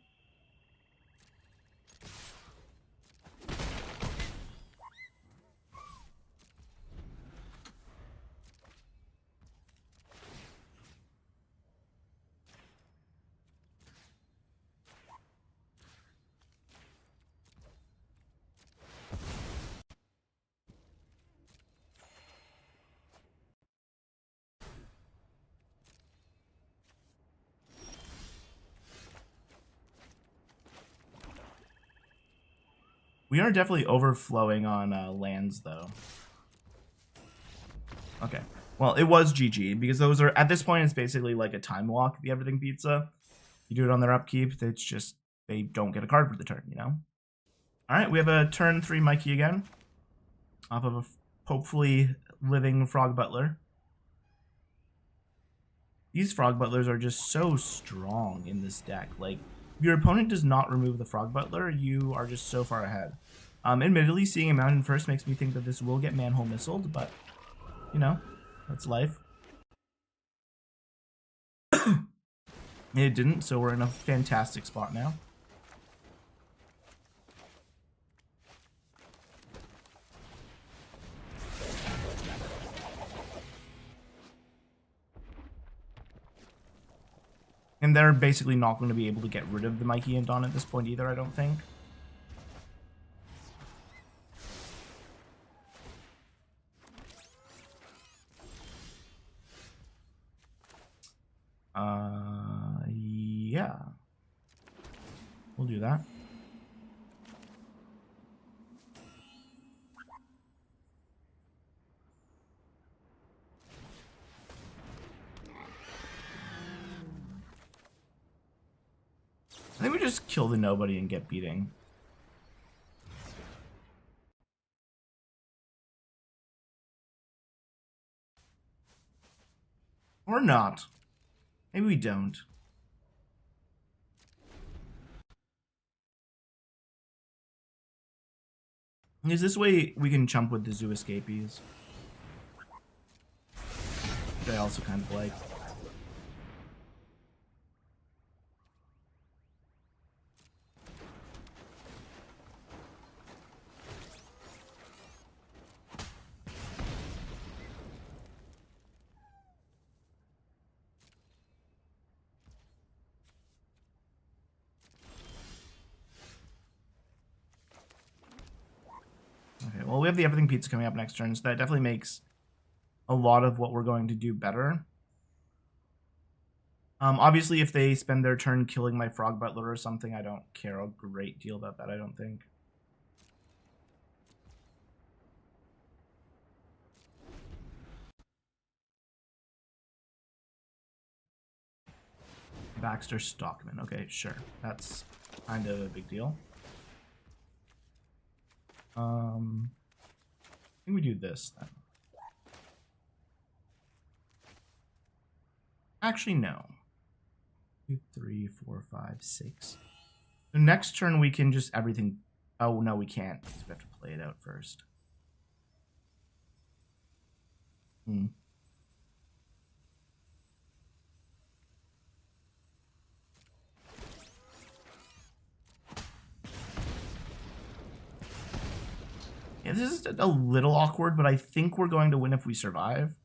We are definitely overflowing on lands, though. Okay. Well, it was GG, because those are, at this point, it's basically like a time walk, the Everything Pizza. You do it on their upkeep, it's just, they don't get a card for the turn, you know? Alright, we have a turn 3 Mikey again. Off of a hopefully living Frog Butler. These Frog Butlers are just so strong in this deck. Like, if your opponent does not remove the Frog Butler, you are just so far ahead. Admittedly, seeing a mountain first makes me think that this will get Manhole Missiled, but, you know, that's life. It didn't, so we're in a fantastic spot now. And they're basically not going to be able to get rid of the Mikey and Don at this point either, I don't think. Yeah. We'll do that. I think we just kill the nobody and get beating. Or not. Maybe we don't. Because this way we can chump with the Zoo Escapees. Which I also kind of like. Okay, well, we have the Everything Pizza coming up next turn, so that definitely makes a lot of what we're going to do better. Obviously, if they spend their turn killing my Frog Butler or something, I don't care a great deal about that, I don't think. Baxter Stockman. Okay, sure. That's kind of a big deal. I think we do this then. Actually, no. 2, 3, 4, 5, 6. So next turn we can just everything. Oh no, we can't because we have to play it out first. Yeah, this is a little awkward, but I think we're going to win if we survive.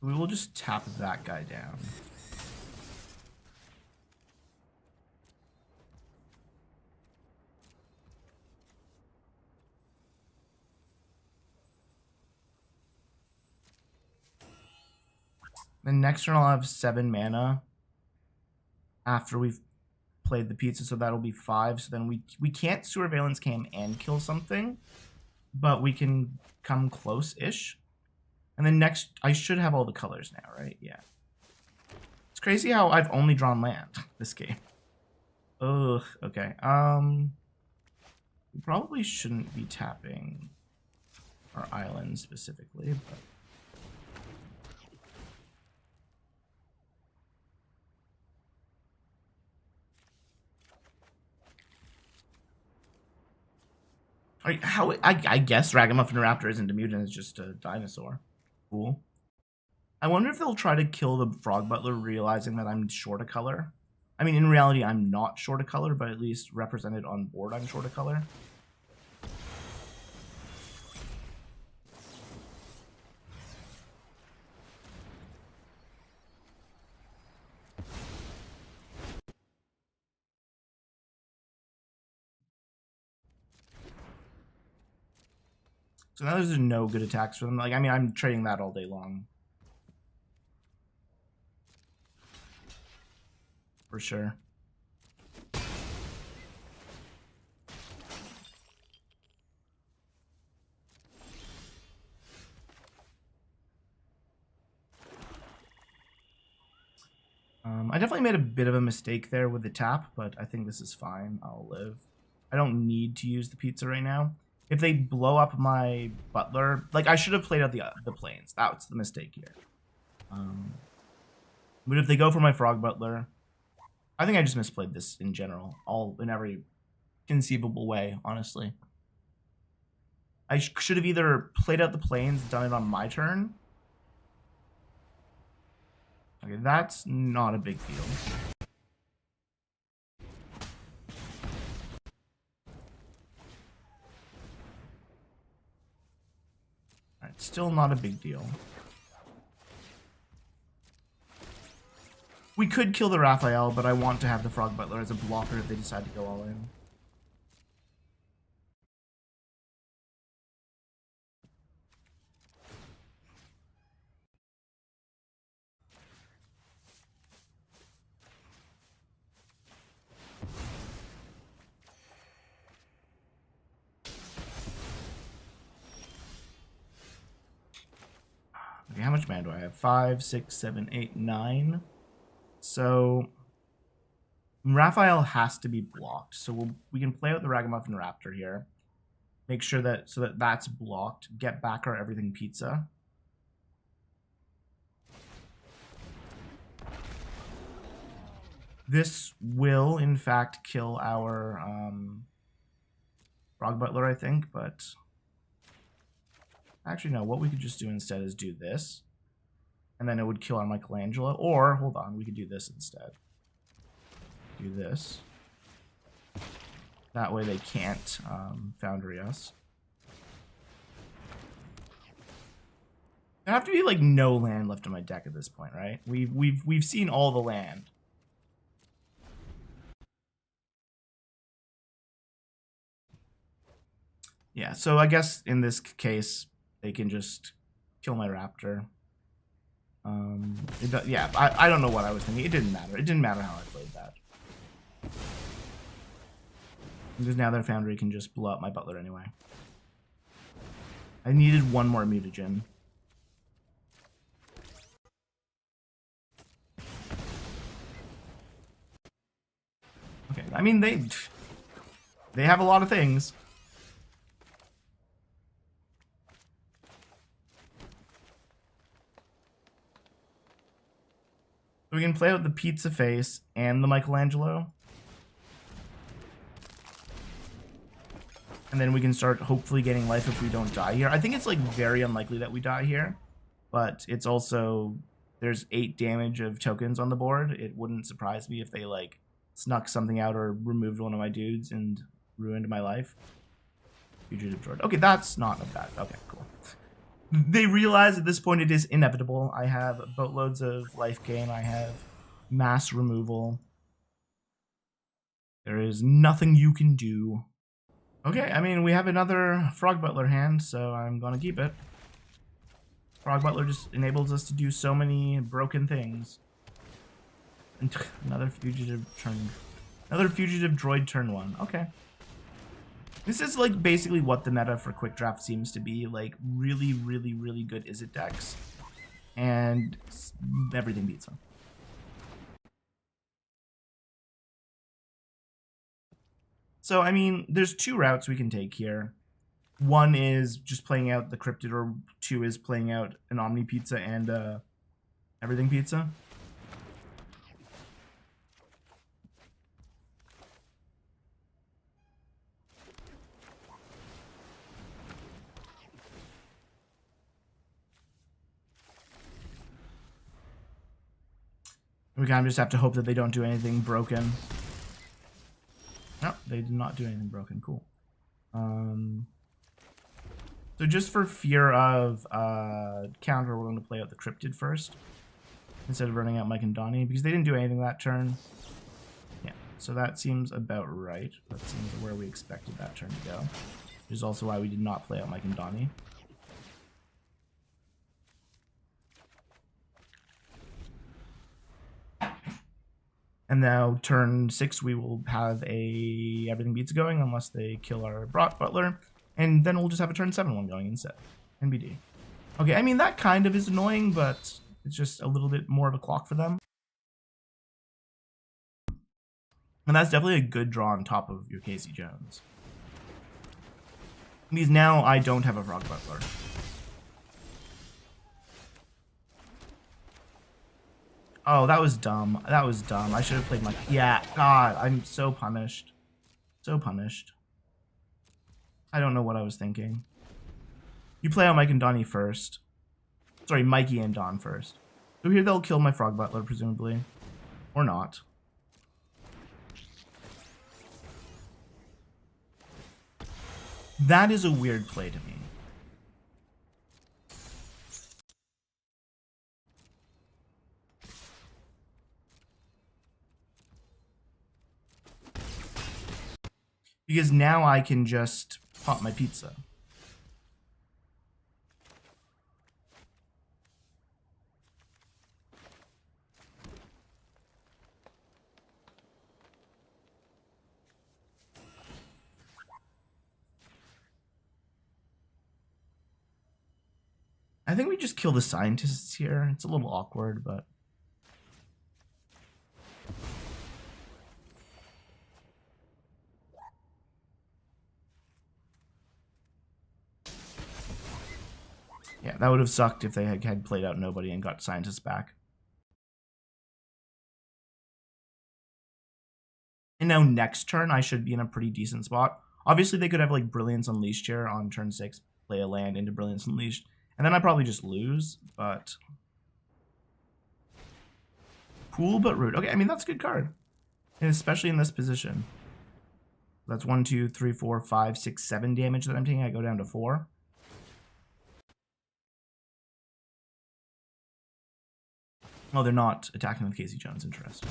We will just tap that guy down. Then next turn I'll have 7 mana after we've played the pizza, so that'll be 5. So then we can't Surveillance Cam and kill something, but we can come close-ish. And then next, I should have all the colors now, right? Yeah. It's crazy how I've only drawn land this game. Ugh, okay. We probably shouldn't be tapping our island specifically, but... I guess Ragamuffin Raptor isn't a mutant, it's just a dinosaur. Cool. I wonder if they'll try to kill the Frog Butler, realizing that I'm short a color. I mean, in reality, I'm not short a color, but at least represented on board, I'm short a color. So now there's no good attacks for them. Like, I mean, I'm trading that all day long. For sure. I definitely made a bit of a mistake there with the tap, but I think this is fine. I'll live. I don't need to use the pizza right now. If they blow up my butler, like I should have played out the planes. That's the mistake here. But if they go for my frog butler, I think I just misplayed this in general, all in every conceivable way, honestly. I should have either played out the planes, done it on my turn. Okay, that's not a big deal. Alright, still not a big deal. We could kill the Raphael, but I want to have the Frog Butler as a blocker if they decide to go all in. Okay, how much mana do I have? 5, 6, 7, 8, 9. So Raphael has to be blocked. So we can play out the Ragamuffin Raptor here. Make sure that that's blocked. Get back our everything pizza. This will, in fact, kill our Frog Butler, I think, but actually, no. What we could just do instead is do this, and then it would kill our Michelangelo. Or, hold on, we could do this instead. Do this. That way they can't Foundry us. There have to be like no land left in my deck at this point, right? We've seen all the land. Yeah, so I guess in this case they can just kill my Raptor. Yeah, I don't know what I was thinking. It didn't matter. It didn't matter how I played that. Because now their Foundry can just blow up my Butler anyway. I needed one more mutagen. Okay, I mean they have a lot of things. So we can play out the pizza face and the Michelangelo. And then we can start hopefully getting life if we don't die here. I think it's like very unlikely that we die here. But it's also, there's 8 damage of tokens on the board. It wouldn't surprise me if they like snuck something out or removed one of my dudes and ruined my life. Fugitive Droid. Okay, that's not a bad. Okay, cool. They realize at this point it is inevitable. I have boatloads of life gain. I have mass removal. There is nothing you can do. Okay, I mean, we have another Frog Butler hand, so I'm gonna keep it. Frog Butler just enables us to do so many broken things. And another fugitive droid turn 1. Okay. This is like basically what the meta for Quick Draft seems to be. Like really, really, really good Izzet decks. And everything beats them. So, I mean, there's 2 routes we can take here. One is just playing out the Cryptid, or 2 is playing out an Omni Pizza and Everything Pizza. We kind of just have to hope that they don't do anything broken. No, they did not do anything broken. Cool. So just for fear of counter, we're going to play out the Cryptid first instead of running out Mike and Donnie because they didn't do anything that turn. Yeah, so that seems about right. That seems where we expected that turn to go. Which is also why we did not play out Mike and Donnie. And now turn 6, we will have a everything beats going unless they kill our Butler. And then we'll just have a turn 7 one going instead. NBD. Okay, I mean, that kind of is annoying, but it's just a little bit more of a clock for them. And that's definitely a good draw on top of your Casey Jones. Because now I don't have a Frog Butler. Oh, that was dumb. That was dumb. I should have played my... Yeah, God, I'm so punished. So punished. I don't know what I was thinking. You play out Mike and Donnie first. Sorry, Mikey and Don first. So here they'll kill my Frog Butler, presumably. Or not. That is a weird play to me. Because now I can just pop my pizza. I think we just kill the scientists here. It's a little awkward, but... Yeah, that would have sucked if they had played out nobody and got scientists back. And now next turn, I should be in a pretty decent spot. Obviously, they could have like Brilliance Unleashed here on turn 6, play a land into Brilliance Unleashed, and then I probably just lose, but... Cool but rude. Okay, I mean, that's a good card. And especially in this position. That's 1, 2, 3, 4, 5, 6, 7 damage that I'm taking. I go down to 4. Oh, they're not attacking with Casey Jones. Interesting.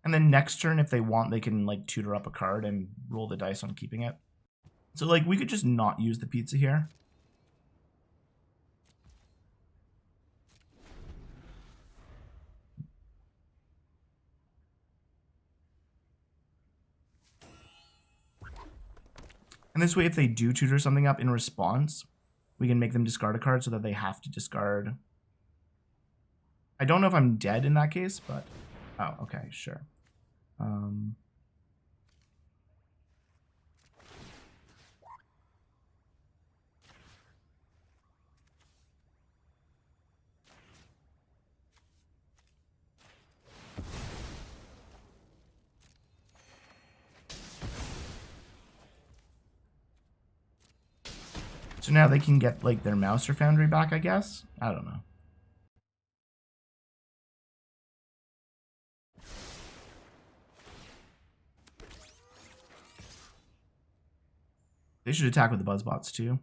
And then next turn, if they want, they can like tutor up a card and roll the dice on keeping it. So like we could just not use the pizza here. And this way, if they do tutor something up in response, we can make them discard a card so that they have to discard. I don't know if I'm dead in that case, but... Oh, okay, sure. So now they can get, like, their Mouser Foundry back, I guess? I don't know. They should attack with the Buzzbots, too.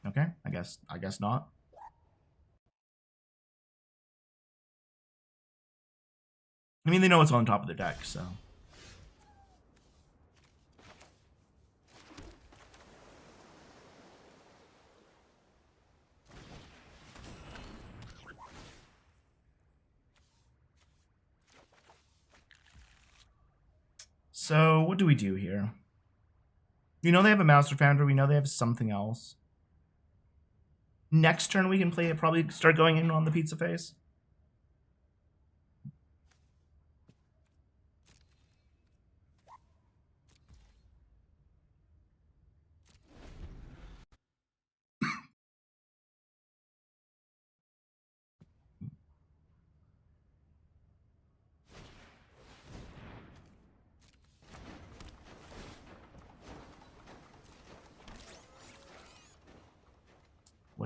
Okay, I guess not. I mean, they know what's on top of their deck, so... So, what do we do here? We know they have a Mouser Foundry. We know they have something else. Next turn we can play it, probably start going in on the pizza face.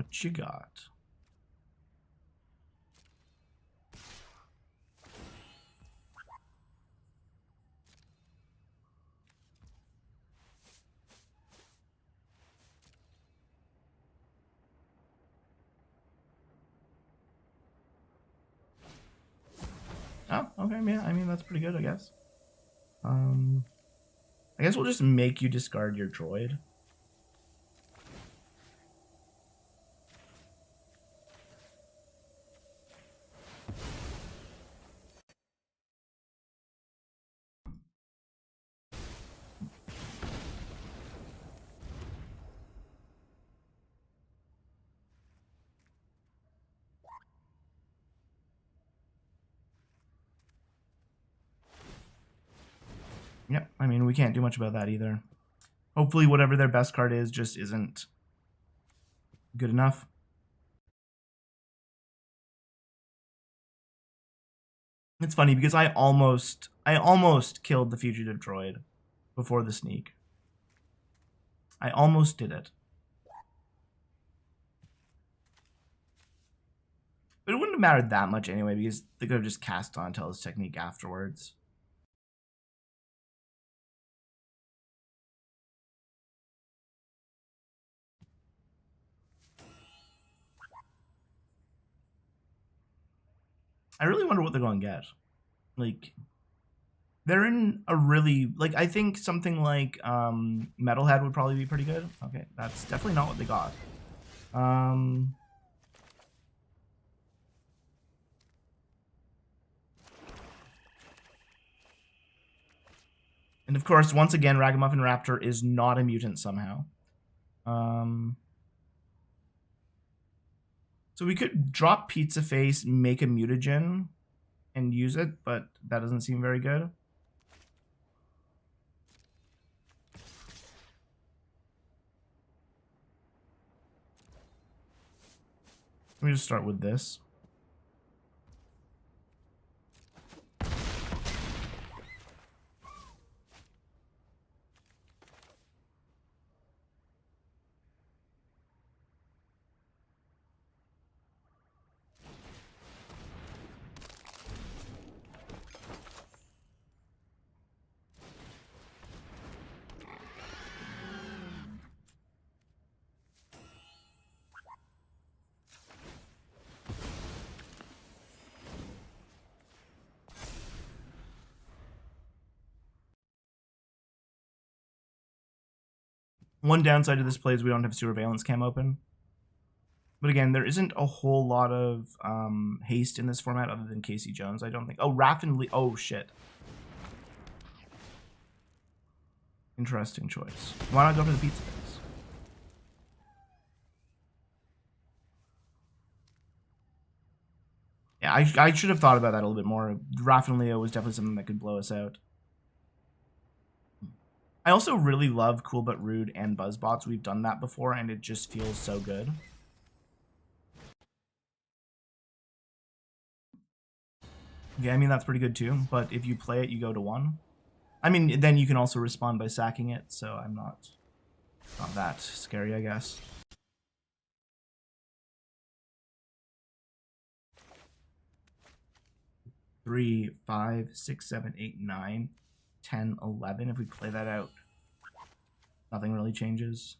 What you got? Oh, okay, yeah, I mean, that's pretty good, I guess. I guess we'll just make you discard your droid. Yep, I mean, we can't do much about that either. Hopefully whatever their best card is just isn't good enough. It's funny because I almost killed the fugitive droid before the sneak. I almost did it. But it wouldn't have mattered that much anyway because they could have just cast on Tel's technique afterwards. I really wonder what they're going to get. Like, they're in a really, like, I think something like Metalhead would probably be pretty good. Okay, that's definitely not what they got. And of course, once again, Ragamuffin Raptor is not a mutant somehow. So we could drop Pizza Face, make a mutagen, and use it, but that doesn't seem very good. Let me just start with this. One downside to this play is we don't have Surveillance Cam open. But again, there isn't a whole lot of haste in this format other than Casey Jones, I don't think. Oh, Raffin Lee. Oh, shit. Interesting choice. Why not go for the Pizza Face? Yeah, I should have thought about that a little bit more. Raffin Leo was definitely something that could blow us out. I also really love Cool But Rude and Buzzbots. We've done that before, and it just feels so good. Yeah, I mean, that's pretty good too, but if you play it, you go to 1. I mean, then you can also respond by sacking it, so I'm not that scary, I guess. Three, 5, 6, 7, 8, 9, 10, 11. If we play that out, nothing really changes.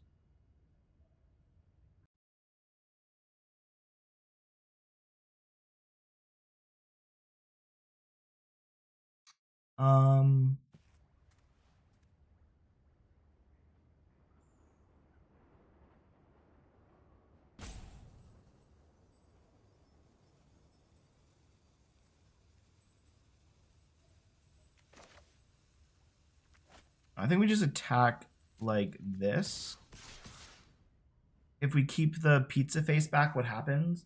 I think we just attack like this. If we keep the Pizza Face back, what happens?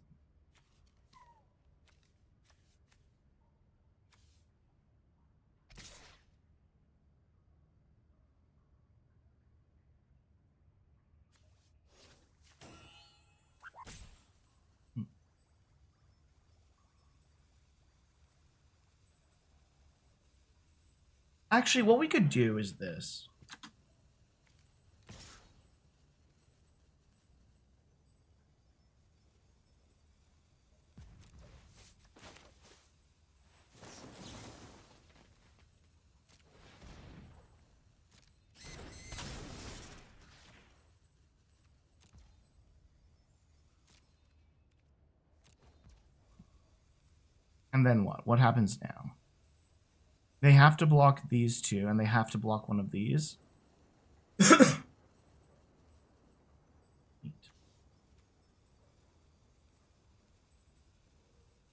Actually, what we could do is this. And then what? What happens now? They have to block these two, and they have to block one of these.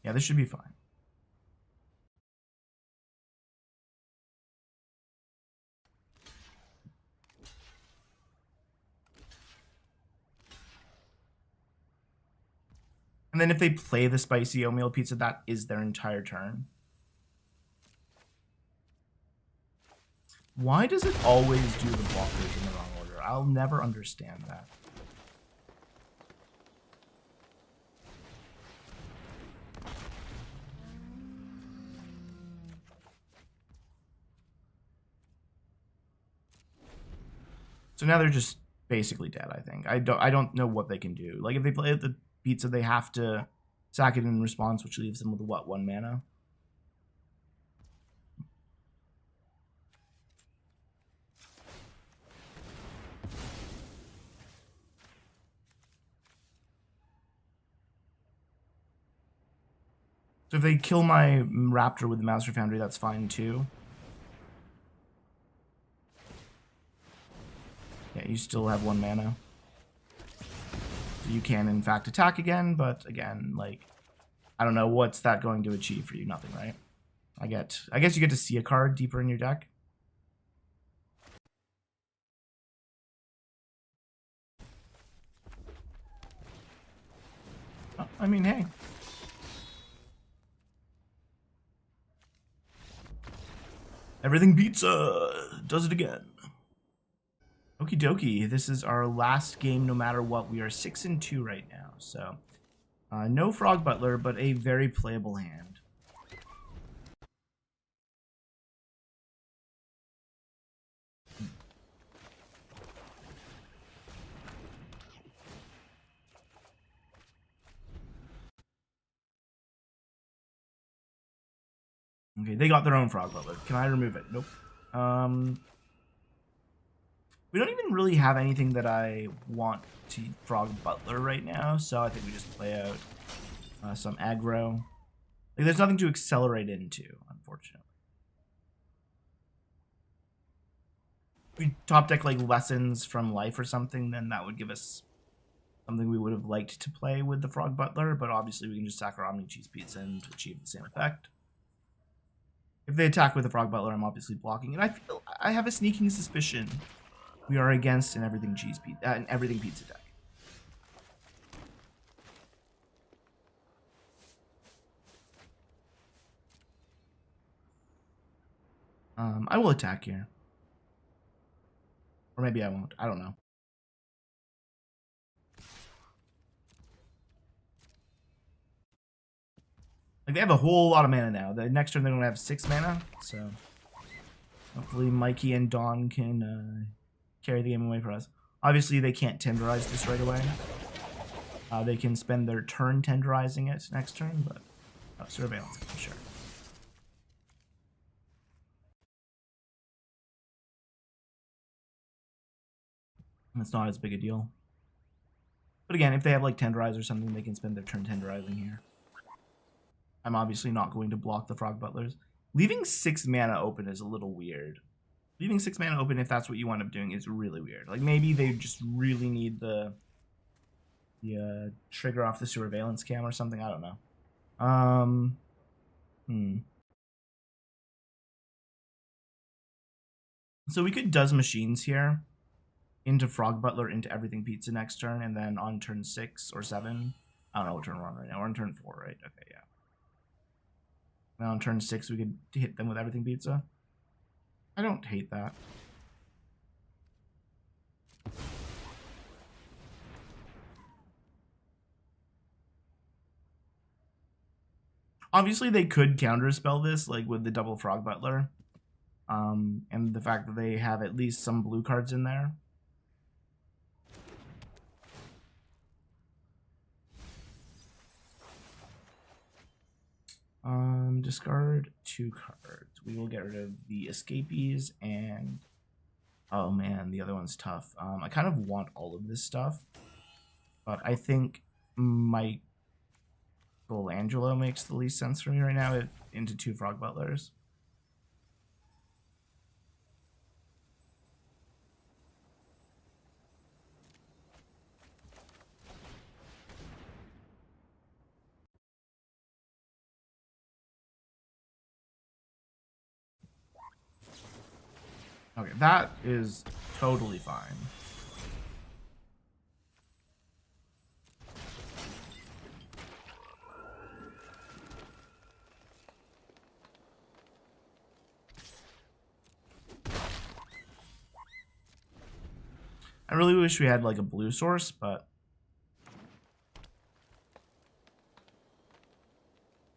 Yeah, this should be fine. And then if they play the spicy oatmeal pizza, that is their entire turn. Why does it always do the blockers in the wrong order? I'll never understand that. So now they're just basically dead, I think. I don't know what they can do. Like if they play the pizza, they have to sack it in response, which leaves them with what, 1 mana? So if they kill my Raptor with the Master Foundry, that's fine too. Yeah, you still have 1 mana. So you can, in fact, attack again, but again, like, I don't know, what's that going to achieve for you? Nothing, right? I guess you get to see a card deeper in your deck. Oh, I mean, hey. Everything pizza does it again. Okie dokie. This is our last game no matter what. We are 6-2 right now. So, no Frog Butler, but a very playable hand. Okay, they got their own Frog Butler. Can I remove it? Nope. We don't even really have anything that I want to Frog Butler right now, so I think we just play out some aggro. Like, there's nothing to accelerate into, unfortunately. If we top deck like Lessons from Life or something, then that would give us something we would have liked to play with the Frog Butler, but obviously we can just sack our Omni Cheese Pizza and achieve the same effect. If they attack with the Frog Butler, I'm obviously blocking, and I have a sneaking suspicion we are against an everything pizza deck. I will attack here, or maybe I won't. I don't know. Like, they have a whole lot of mana now. The next turn they're gonna have 6 mana, so hopefully Mikey and Dawn can carry the game away for us. Obviously, they can't tenderize this right away. They can spend their turn tenderizing it next turn, but surveillance, I'm sure. It's not as big a deal. But again, if they have like tenderize or something, they can spend their turn tenderizing here. I'm obviously not going to block the Frog Butlers. Leaving 6 mana open is a little weird. Leaving 6 mana open, if that's what you end up doing, is really weird. Like, maybe they just really need the trigger off the surveillance cam or something. I don't know. So we could does machines here into Frog Butler into Everything Pizza next turn, and then on turn 6 or 7. I don't know what turn we're on right now. We're on turn 4, right? Okay, yeah. Then on turn 6, we could hit them with Everything Pizza. I don't hate that. Obviously, they could counterspell this, like with the double Frog Butler. And the fact that they have at least some blue cards in there. Discard 2 cards. We will get rid of the escapees and... Oh man, the other one's tough. I kind of want all of this stuff. But I think my Goal Angelo makes the least sense for me right now into 2 Frog Butlers. Okay, that is totally fine. I really wish we had like a blue source, but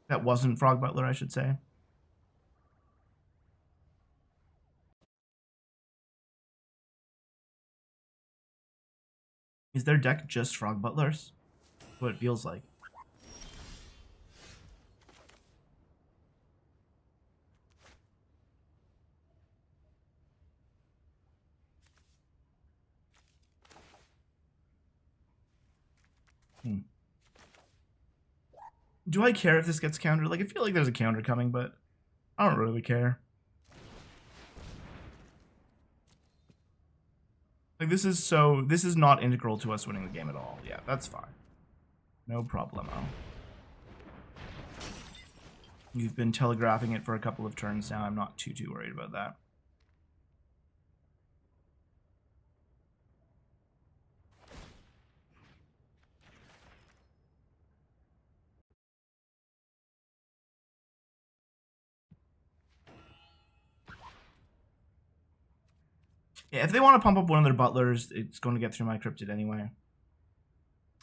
that wasn't Frog Butler, I should say. Is their deck just Frog Butlers? That's what it feels like. Do I care if this gets countered? Like, I feel like there's a counter coming, but I don't really care. Like, this is not integral to us winning the game at all. Yeah, that's fine. No problemo. You've been telegraphing it for a couple of turns now. I'm not too worried about that. Yeah, if they want to pump up one of their butlers, it's going to get through my cryptid anyway.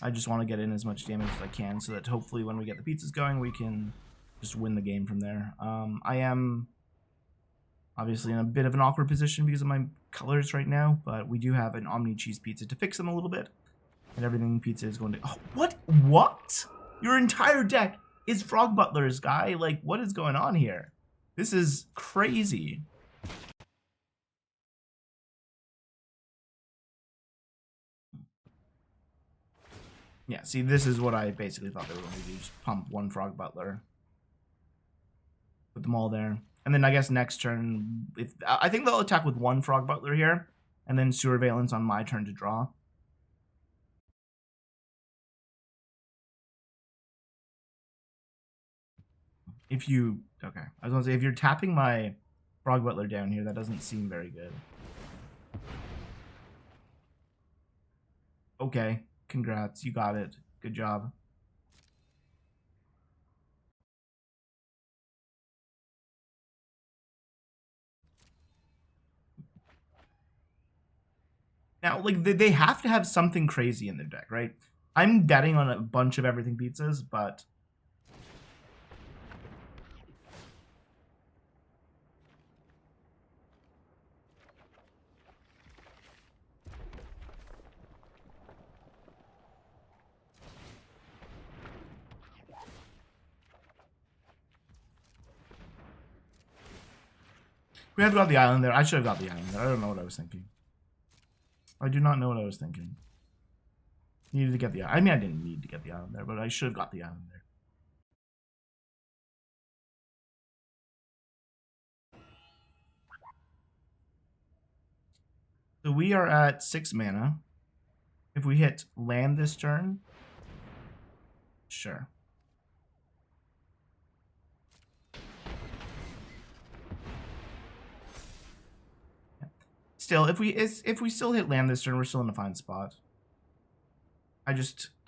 I just want to get in as much damage as I can so that hopefully when we get the pizzas going, we can just win the game from there. I am obviously in a bit of an awkward position because of my colors right now, but we do have an Omni Cheese Pizza to fix them a little bit. And everything pizza is going to... Oh, what? What? Your entire deck is Frog Butlers, guy. Like, what is going on here? This is crazy. Yeah, see, this is what I basically thought they were going to do. Just pump one Frog Butler. Put them all there. And then I guess next turn, I think they'll attack with one Frog Butler here. And then Surveillance on my turn to draw. If you... Okay. I was going to say, if you're tapping my Frog Butler down here, that doesn't seem very good. Okay. Congrats. You got it. Good job. Now, like, they have to have something crazy in their deck, right? I'm betting on a bunch of everything pizzas, but... we have got the island there. I should have got the island there. I don't know what I was thinking. I do not know what I was thinking. Needed to get the... I mean, I didn't need to get the island there, but I should have got the island there. So we are at 6 mana. If we hit land this turn, sure. Still, if we still hit land this turn, we're still in a fine spot. I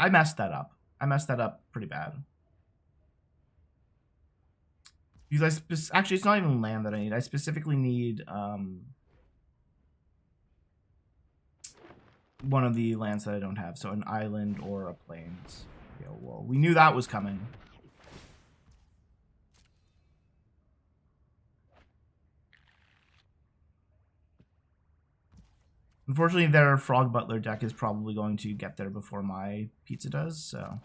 messed that up. I messed that up pretty bad. Because actually, it's not even land that I need. I specifically need one of the lands that I don't have. So an island or a plains. Yeah, well, we knew that was coming. Unfortunately, their Frog Butler deck is probably going to get there before my pizza does, so...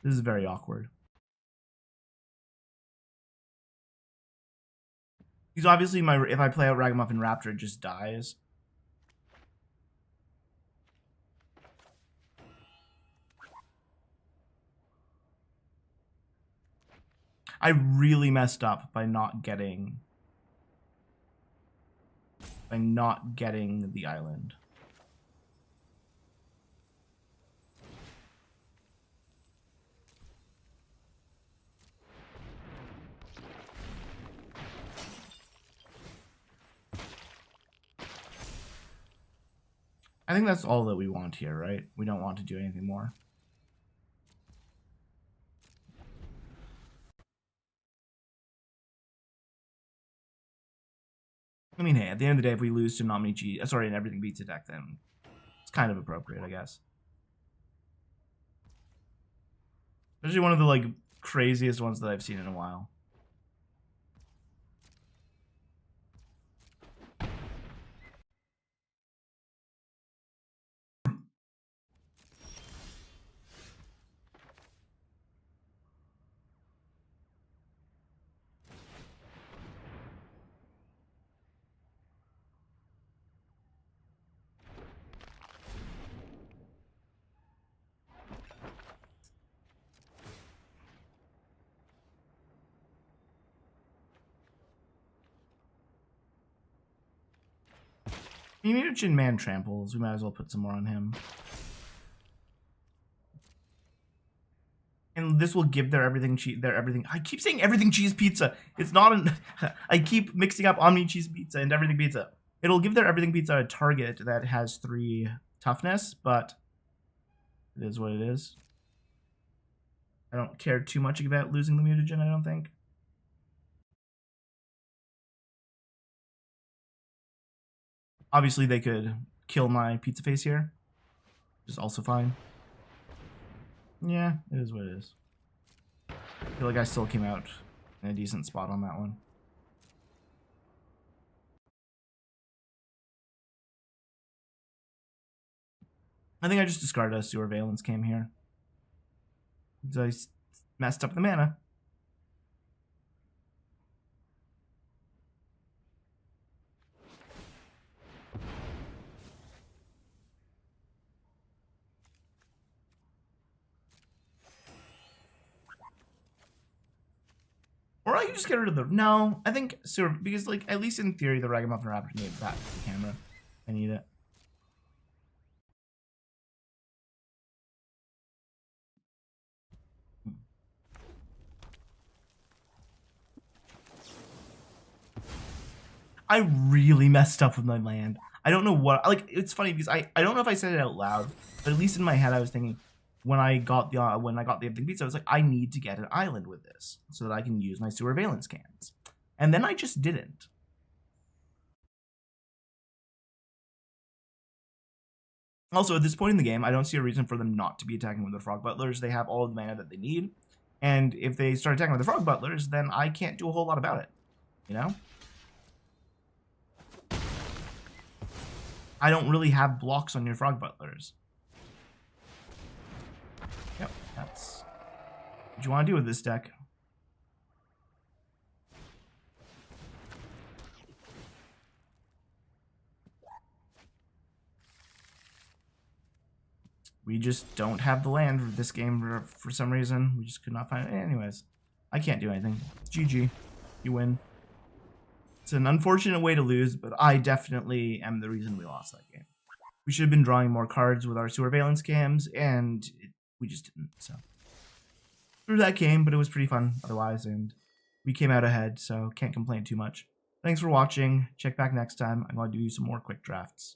This is very awkward. Because obviously if I play out Ragamuffin Raptor, it just dies. I really messed up by not getting the island. I think that's all that we want here, right? We don't want to do anything more. I mean, hey, at the end of the day, if we lose to MTG, sorry, and everything beats a deck, then it's kind of appropriate, I guess. Especially one of the like craziest ones that I've seen in a while. You need a Jin Man tramples. We might as well put some more on him. And this will give their everything I keep saying everything cheese pizza. It's not an I keep mixing up Omni cheese pizza and everything pizza. It'll give their everything pizza a target that has 3 toughness, but it is what it is. I don't care too much about losing the mutagen, I don't think. Obviously, they could kill my pizza face here, which is also fine. Yeah, it is what it is. I feel like I still came out in a decent spot on that one. I think I just discarded a Sewer Valence Cam here. Because I messed up the mana. Or I can just get rid of the... No, I think Sewer... Because, like, at least in theory, the Ragamuffin Raptor needs that for the camera. I need it. I really messed up with my land. I don't know what... Like, it's funny because I don't know if I said it out loud, but at least in my head I was thinking... When I got the everything pizza, I was like, I need to get an island with this so that I can use my Sewer Valence cans. And then I just didn't. Also, at this point in the game, I don't see a reason for them not to be attacking with the Frog Butlers. They have all the mana that they need. And if they start attacking with the Frog Butlers, then I can't do a whole lot about it. You know? I don't really have blocks on your Frog Butlers. Yep, that's what you want to do with this deck. We just don't have the land for this game for some reason. We just could not find it. Anyways, I can't do anything. GG. You win. It's an unfortunate way to lose, but I definitely am the reason we lost that game. We should have been drawing more cards with our Sewer Valence cams, and we just didn't. So through that game, but it was pretty fun otherwise, and we came out ahead, so can't complain too much. Thanks for watching. Check back next time. I'm going to do some more quick drafts.